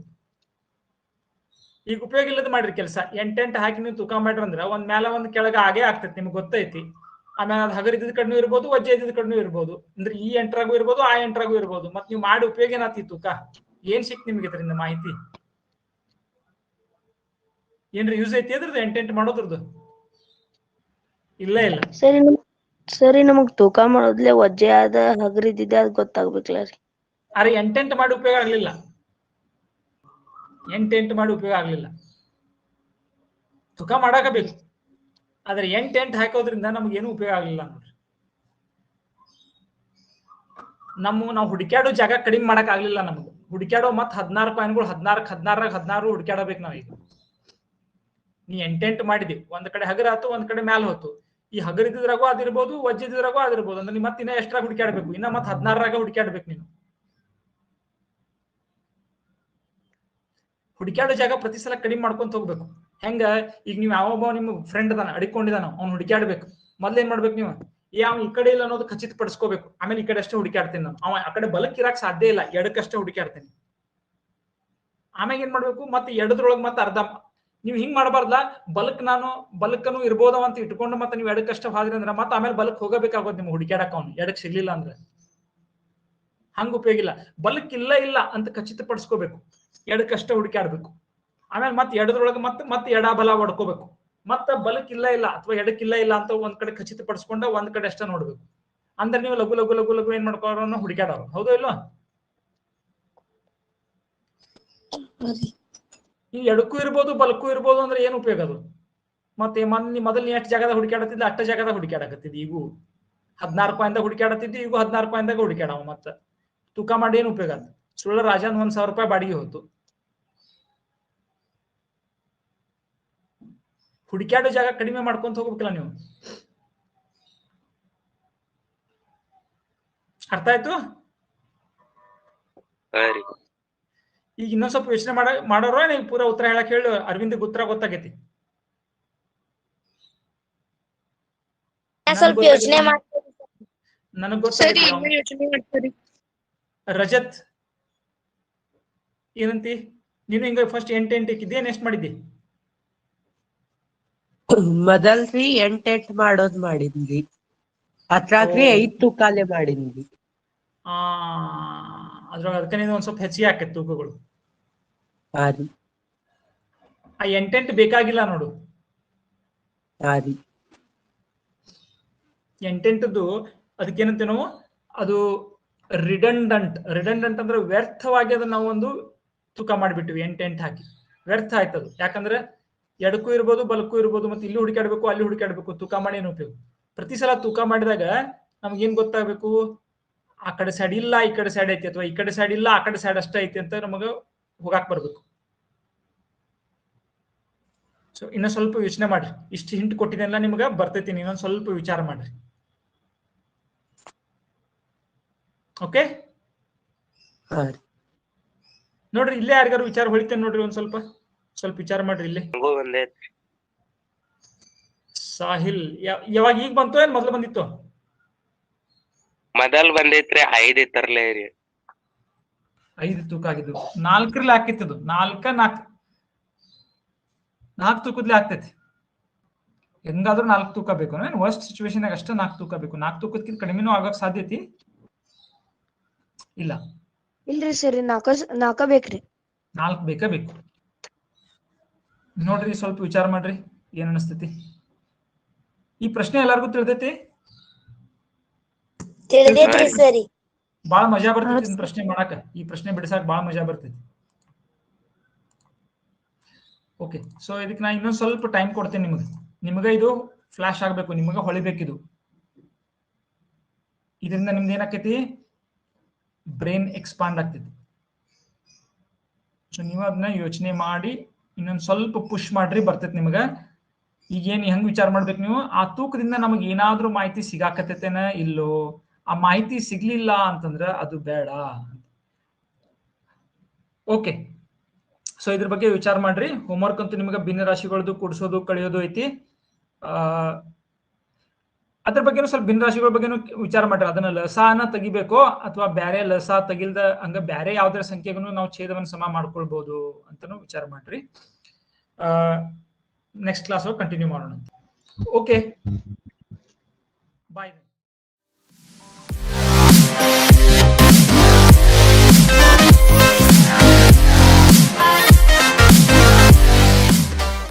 ಈಗ ಉಪಯೋಗ ಇಲ್ಲದ ಮಾಡ್ರಿ ಕೆಲಸ. 8 ಹಾಕಿ ನೀವು ತೂಕ ಮಾಡ್ರಿ ಅಂದ್ರೆ ಒಂದ್ ಮ್ಯಾಲ ಒಂದ್ ಕೆಳಗ ಆಗೇ ಆಗ್ತೈತಿ, ನಿಮ್ಗೆ ಗೊತ್ತೈತಿ. ಆಮೇಲೆ ಅದು ಹಗರಿದ್ದ ಕಡೆನೂ ಇರ್ಬೋದು, ವಜ್ಜೆ ಇದ್ದ ಕಡೆನೂ ಇರ್ಬೋದು. ಅಂದ್ರೆ ಈ 8ರಾಗೂ ಇರ್ಬೋದು, ಆ 8ರಾಗೂ ಇರ್ಬೋದು. ಮತ್ ನೀವು ಮಾಡಿ ಉಪಯೋಗ ಏನಾತಿ ತೂಕ? ಏನ್ ಸಿಕ್ತು ನಿಮ್ಗೆ ಇದರಿಂದ ಮಾಹಿತಿ? ಏನ್ರಿ ಯೂಸ್ ಐತಿ ಅದ್ರದ್ದು 8 ಮಾಡೋದ್ರದ್ದು? ಇಲ್ಲ. ಸರಿ ನಮಗ್ ತೂಕ ಮಾಡೋದ್ಲೆ ವಜ್ಜೆ ಆದ ಹಗರಿದ್ದಿದೆ ಅದ್ ಗೊತ್ತಾಗ್ಬೇಕಲ್ಲ ರೀ. ಅರೆ 8 ಮಾಡಿ ಉಪಯೋಗ ಆಗ್ಲಿಲ್ಲ. 8 ಮಾಡಿ ಉಪಯೋಗ ಆಗ್ಲಿಲ್ಲ. ತೂಕ ಮಾಡಾಕಬೇಕು, ಆದ್ರೆ 8 ಹಾಕೋದ್ರಿಂದ ನಮ್ಗೇನು ಉಪಯೋಗ ಆಗ್ಲಿಲ್ಲ ನೋಡ್ರಿ. ನಾವು ಹುಡುಕ್ಯಾಡೋ ಜಾಗ ಕಡಿಮೆ ಮಾಡಕ್ ಆಗ್ಲಿಲ್ಲ ನಮ್ಗೆ. ಹುಡುಕ್ಯಾಡೋ ಮತ್ 16 ಕಾಯಿನ್ಗಳು 16 ಹುಡುಕ್ಯಾಡಬೇಕು ನಾವೀಗ. ನೀ 8 ಮಾಡಿದಿ, ಒಂದ್ ಕಡೆ ಹಗರ ಆತು, ಒಂದ್ ಕಡೆ ಮ್ಯಾಲ ಹೋತು. ಈ ಹಗರಿದ್ರಾಗೂ ಅದಿರ್ಬೋದು, ವಜ್ಜಿದ್ರಾಗೂ ಅದಿರ್ಬೋದು. ಅಂದ್ರೆ ಮತ್ತೆ ಇನ್ನ ಎಷ್ಟ್ರಾಗ ಹುಡುಕ್ಯಾಡ್ಬೇಕು? ಇನ್ನ ಮತ್ 16ರಾಗ ಹುಡುಕ್ಯಾಡ್ಬೇಕು ನೀನು. ಹುಡುಕ್ಯಾಡೋ ಜಾಗ ಪ್ರತಿ ಸಲ ಕಡಿಮೆ ಮಾಡ್ಕೊಂತ ಹೋಗ್ಬೇಕು. ಹೆಂಗ, ಈಗ ನೀವು ಯಾವೊಬ್ಬ ನಿಮ್ ಫ್ರೆಂಡ್ ಅದಾನ ಅಡಿಕೊಂಡಿದಾನ, ಅವ್ನು ಹುಡುಕ್ಯಾಡ್ಬೇಕು. ಮೊದ್ಲು ಏನ್ ಮಾಡ್ಬೇಕು ನೀವು, ಅವ್ನು ಈ ಕಡೆ ಇಲ್ಲ ಅನ್ನೋದು ಖಚಿತಪಡಿಸ್ಕೋಬೇಕು. ಆಮೇಲೆ ಈ ಕಡೆ ಅಷ್ಟೇ ಹುಡುಕ್ಯಾಡ್ತೀನಿ ನಾನು. ಅವ ಆ ಕಡೆ ಬಲಕ್ ಇರಾಕ್ ಸಾಧ್ಯ ಇಲ್ಲ, ಎಡಕ್ಕಷ್ಟೇ ಹುಡುಕ್ಯಾಡ್ತೀನಿ. ಆಮ್ಯಾಗ ಏನ್ ಮಾಡ್ಬೇಕು, ಮತ್ತೆ ಎಡದ್ರೊಳಗೆ ಮತ್ತೆ ಅರ್ಧ. ನೀವು ಹಿಂಗ್ ಮಾಡಬಾರ್ದಲ್ಲ, ಬಲಕ್ಕನು ಇರ್ಬೋದವ ಅಂತ ಇಟ್ಕೊಂಡು ಮತ್ತೆ ನೀವು ಎಡಕ್ಕಷ್ಟ ಹೋದ್ರಿ ಅಂದ್ರೆ ಮತ್ತೆ ಆಮೇಲೆ ಬಲಕ್ ಹೋಗಬೇಕಾಗೋದು ನಿಮ್ಗೆ ಹುಡುಕ್ಯಾಡಕ್. ಅವ್ನು ಎಡಕ್ ಸಿಗ್ಲಿಲ್ಲ ಅಂದ್ರೆ ಹಂಗ ಉಪಯೋಗ ಇಲ್ಲ. ಬಲಕ್ ಇಲ್ಲ ಅಂತ ಖಚಿತಪಡಿಸ್ಕೋಬೇಕು, ಎಡಕ್ಕಷ್ಟ ಹುಡುಕ್ಯಾಡ್ಬೇಕು. ಆಮೇಲೆ ಮತ್ತೆ ಎಡದ್ರೊಳಗೆ ಮತ್ತೆ ಎಡ ಬಲ ಹೊಡ್ಕೋಬೇಕು. ಮತ್ತೆ ಬಲಕ್ ಇಲ್ಲ ಅಥವಾ ಎಡಕ್ಕಿಲ್ಲ ಅಂತ ಒಂದ್ ಕಡೆ ಖಚಿತಪಡಿಸ್ಕೊಂಡ ಒಂದ್ ಕಡೆ ಅಷ್ಟ ನೋಡ್ಬೇಕು. ಅಂದ್ರೆ ನೀವು ಲಘು ಏನ್ ಮಾಡ್ಕೊಳ್ಳೋರು ಹುಡುಕ್ಯಾಡೋರು. ಹೌದೋ ಇಲ್ವಾ? ಈ ಎಡಕ್ಕೂ ಇರ್ಬೋದು ಬಲಕ್ಕೂ ಇರ್ಬೋದು ಅಂದ್ರೆ ಏನ್ ಉಪಯೋಗ ಅದು? ಮತ್ತೆ ಮೊದಲು ಎಷ್ಟು ಜಾಗದಾಗ ಹುಡುಕ್ಯಾಡತ್ತಿದ್ದ ಅಷ್ಟ ಜಾಗದಾಗ ಹುಡುಕ್ಯಾಡಕತ್ತಿದ್ದಿ. ಈಗೂ 16 ಕಾಯಿನ್ದಾಗ ಹುಡುಕ್ಯಾಡತ್ತಿದ್ದಿ, ಈಗೂ 16 ಕಾಯಿನ್ದಾಗ ಹುಡುಕ್ಯಾಡವ. ಮತ್ತೆ ತೂಕ ಮಾಡಿ ಏನ್ ಉಪಯೋಗ? ಸುಳ್ಳ ರಾಜನ್ 1,000 ರೂಪಾಯಿ ಬಾಡಿಗೆ ಹೋತು. ಹುಡುಕ್ಯಾಡೋ ಜಾಗ ಕಡಿಮೆ ಮಾಡ್ಕೊಂತ ಹೋಗ್ಬೇಕಲ್ಲ ನೀವು. ಅರ್ಥ ಆಯ್ತು? ಈಗ ಇನ್ನೊಂದ್ ಸ್ವಲ್ಪ ಯೋಚನೆ ಮಾಡೋರ ನೀವು ಪೂರಾ ಉತ್ತರ ಹೇಳಕ್ ಹೇಳಿ. ಅರವಿಂದ್ ಉತ್ತರ ಗೊತ್ತಾಗೈತಿ. ಸ್ವಲ್ಪ ಯೋಚನೆ ನನಗ್ ಗೊತ್ತಾಗೈತಿ. ರಜತ್ ಏನಂತಿ ನೀನು? ಹಿಂಗ ಫಸ್ಟ್ 8 ಇಕ್ಕಿದ್ದೇನ್ ಎಷ್ಟ್ ಮಾಡಿದ್ದಿ? ಮೊದಲ್ರಿ 8 ಮಾಡೋದ್ ಮಾಡಿದ್ವಿ, ಅದ್ರಾಗ್ರಿ 5 ತೂಕಾಲೆ ಮಾಡಿದ್ವಿ. ಅದ್ರೊಳಗೆ ಅದಕ್ಕೆ ಒಂದ್ ಸ್ವಲ್ಪ ಹೆಚ್ಚಿಗೆ ಆಕೈತಿ ತೂಕಗಳು. ಆ 8 ಬೇಕಾಗಿಲ್ಲ ನೋಡು. 8ದ್ದು ಅದಕ್ಕೇನಂತೆ ನಾವು, ಅದು ರಿಡಂಡೆಂಟ್ ಅಂದ್ರೆ ವ್ಯರ್ಥವಾಗಿ ಅದನ್ನ ನಾವು ಒಂದು ತೂಕ ಮಾಡಿಬಿಟ್ಟಿವಿ. 8 ಹಾಕಿ ವ್ಯರ್ಥ ಆಯ್ತದು. ಯಾಕಂದ್ರೆ ಎಡಕ್ಕೂ ಇರ್ಬೋದು ಬಲಕ್ಕೂ ಇರ್ಬೋದು, ಮತ್ತೆ ಇಲ್ಲಿ ಹುಡುಕಾಡ್ಬೇಕು ಅಲ್ಲಿ ಹುಡುಕಾಡ್ಬೇಕು. ತೂಕ ಮಾಡಿ ಏನು ಉಪಯೋಗ? ಪ್ರತಿ ಸಲ ತೂಕ ಮಾಡಿದಾಗ ನಮ್ಗೇನ್ ಗೊತ್ತಾಗಬೇಕು, ಆ ಕಡೆ ಸೈಡ್ ಇಲ್ಲ ಈ ಕಡೆ ಸೈಡ್ ಐತಿ, ಅಥವಾ ಈ ಕಡೆ ಸೈಡ್ ಇಲ್ಲ ಆ ಕಡೆ ಸೈಡ್ ಅಷ್ಟೇ ಐತಿ ಅಂತ ನಮಗ ಹೋಗಾಕ್ ಬರ್ಬೇಕು. ಸೊ ಇನ್ನೊಂದ್ ಸ್ವಲ್ಪ ಯೋಚನೆ ಮಾಡ್ರಿ. ಇಷ್ಟು ಹಿಂಟ್ ಕೊಟ್ಟಿದ್ದೆಲ್ಲ ನಿಮ್ಗ ಬರ್ತೈತಿ, ಇನ್ನೊಂದ್ ಸ್ವಲ್ಪ ವಿಚಾರ ಮಾಡ್ರಿ. ಓಕೆ ನೋಡ್ರಿ, ಇಲ್ಲೇ ಯಾರಿಗಾರು ವಿಚಾರ ಹೊಳಿತೇನೆ ನೋಡ್ರಿ. ಒಂದ್ ಸ್ವಲ್ಪ ವಿಚಾರ ಮಾಡ್ರಿ. ಇಲ್ಲೇ ಸಾಹಿಲ್ ಯಾವಾಗ ಈಗ ಬಂತು ಏನ್ ಮೊದ್ಲು ಬಂದಿತ್ತು? ಮೊದಲ್ ಬಂದೈತ್ರಿ 5 ಇತ್ತರ್ಲೇ ರೀ. 5 ತೂಕ ಆಗಿದ್ದು 4ರಲ್ಲಿ ಹಾಕಿತ್ತದು 4 ತೂಕದ್ಲಿ ಆಗ್ತೈತಿ. ಹೆಂಗಾದ್ರೂ 4 ತೂಕ ಬೇಕು. ವರ್ಸ್ಟ್ ಸಿಚುವೇಶನ್ ಅಷ್ಟೇ 4 ತೂಕ ಬೇಕು. 4 ತೂಕಕ್ಕಿಂತ ಕಡಿಮೆನೂ ಆಗಕ್ ಸಾಧ್ಯತೆ ಇಲ್ಲ. ಇಲ್ರಿ ಸರಿ 4 ಬೇಕ್ರಿ. 4 ಬೇಕಾ ಬೇಕು. ನೋಡ್ರಿ ಸ್ವಲ್ಪ ವಿಚಾರ ಮಾಡ್ರಿ ಏನ್ ಅನಿಸ್ತೈತಿ. ಈ ಪ್ರಶ್ನೆ ಎಲ್ಲಾರ್ಗು ತಿಳಿದೈತಿ? ತಿಳಿದೈತ್ರಿ ಸರಿ. ಬಾಳ ಮಜಾ ಬರ್ತೈತಿ ಈ ಪ್ರಶ್ನೆ ಮಾಡಾಕ. ಈ ಪ್ರಶ್ನೆ ಬಿಡಿಸಾಕ ಬಾಳ ಮಜಾ ಬರ್ತೈತಿ. ಓಕೆ, ಸೊ ಇದಕ್ಕೆ ನಾ ಇನ್ನೊಂದ್ ಸ್ವಲ್ಪ ಟೈಮ್ ಕೊಡ್ತೇನೆ ನಿಮಗೆ ಇದು ಫ್ಲಾಶ್ ಆಗ್ಬೇಕು, ನಿಮಗೆ ಹೊಳಿಬೇಕಿದು. ಇದರಿಂದ ನಿಮ್ದು ಏನಾಕೈತಿ, ಬ್ರೈನ್ ಎಕ್ಸ್ಪಾಂಡ್ ಆಗ್ತೈತಿ. ಸೊ ನೀವು ಅದನ್ನ ಯೋಚನೆ ಮಾಡಿ ಇನ್ನೊಂದ್ ಸ್ವಲ್ಪ ಪುಷ್ ಮಾಡ್ರಿ, ಬರ್ತೈತಿ ನಿಮ್ಗ. ಈಗೇನ್ ಹೆಂಗ್ ವಿಚಾರ ಮಾಡ್ಬೇಕು ನೀವು, ಆ ತೂಕದಿಂದ ನಮಗ್ ಏನಾದ್ರೂ ಮಾಹಿತಿ ಸಿಗಾಕತ್ತೇನ ಇಲ್ಲೋ, ಆ ಮಾಹಿತಿ ಸಿಗ್ಲಿಲ್ಲ ಅಂತಂದ್ರ ಅದು ಬೇಡ. ಓಕೆ, ಸೊ ಇದ್ರ ಬಗ್ಗೆ ವಿಚಾರ ಮಾಡ್ರಿ. ಹೋಮ್ವರ್ಕ್ ಅಂತೂ ನಿಮ್ಗೆ ಭಿನ್ನ ರಾಶಿಗಳದ್ದು ಕೂಡಿಸೋದು ಕಳಿಯೋದು ಐತಿ. ಅದ್ರ ಬಗ್ಗೆನೂ ಸ್ವಲ್ಪ ಭಿನ್ನ ರಾಶಿಗಳ ಬಗ್ಗೆನೂ ವಿಚಾರ ಮಾಡ್ರಿ. ಅದನ್ನ ಲಸಾನ ತೆಗಿಬೇಕೋ ಅಥವಾ ಬ್ಯಾರೆ ಲಸ ತೆಗಿಲ್ದ ಹಂಗ ಬ್ಯಾರೆ ಯಾವ್ದಾರ ಸಂಖ್ಯೆಗೂ ನಾವು ಛೇದವನ್ನು ಸಮ ಮಾಡ್ಕೊಳ್ಬಹುದು ಅಂತಾನು ವಿಚಾರ ಮಾಡ್ರಿ. ನೆಕ್ಸ್ಟ್ ಕ್ಲಾಸ್ ಕಂಟಿನ್ಯೂ ಮಾಡೋಣ. ಓಕೆ, ಬಾಯ್.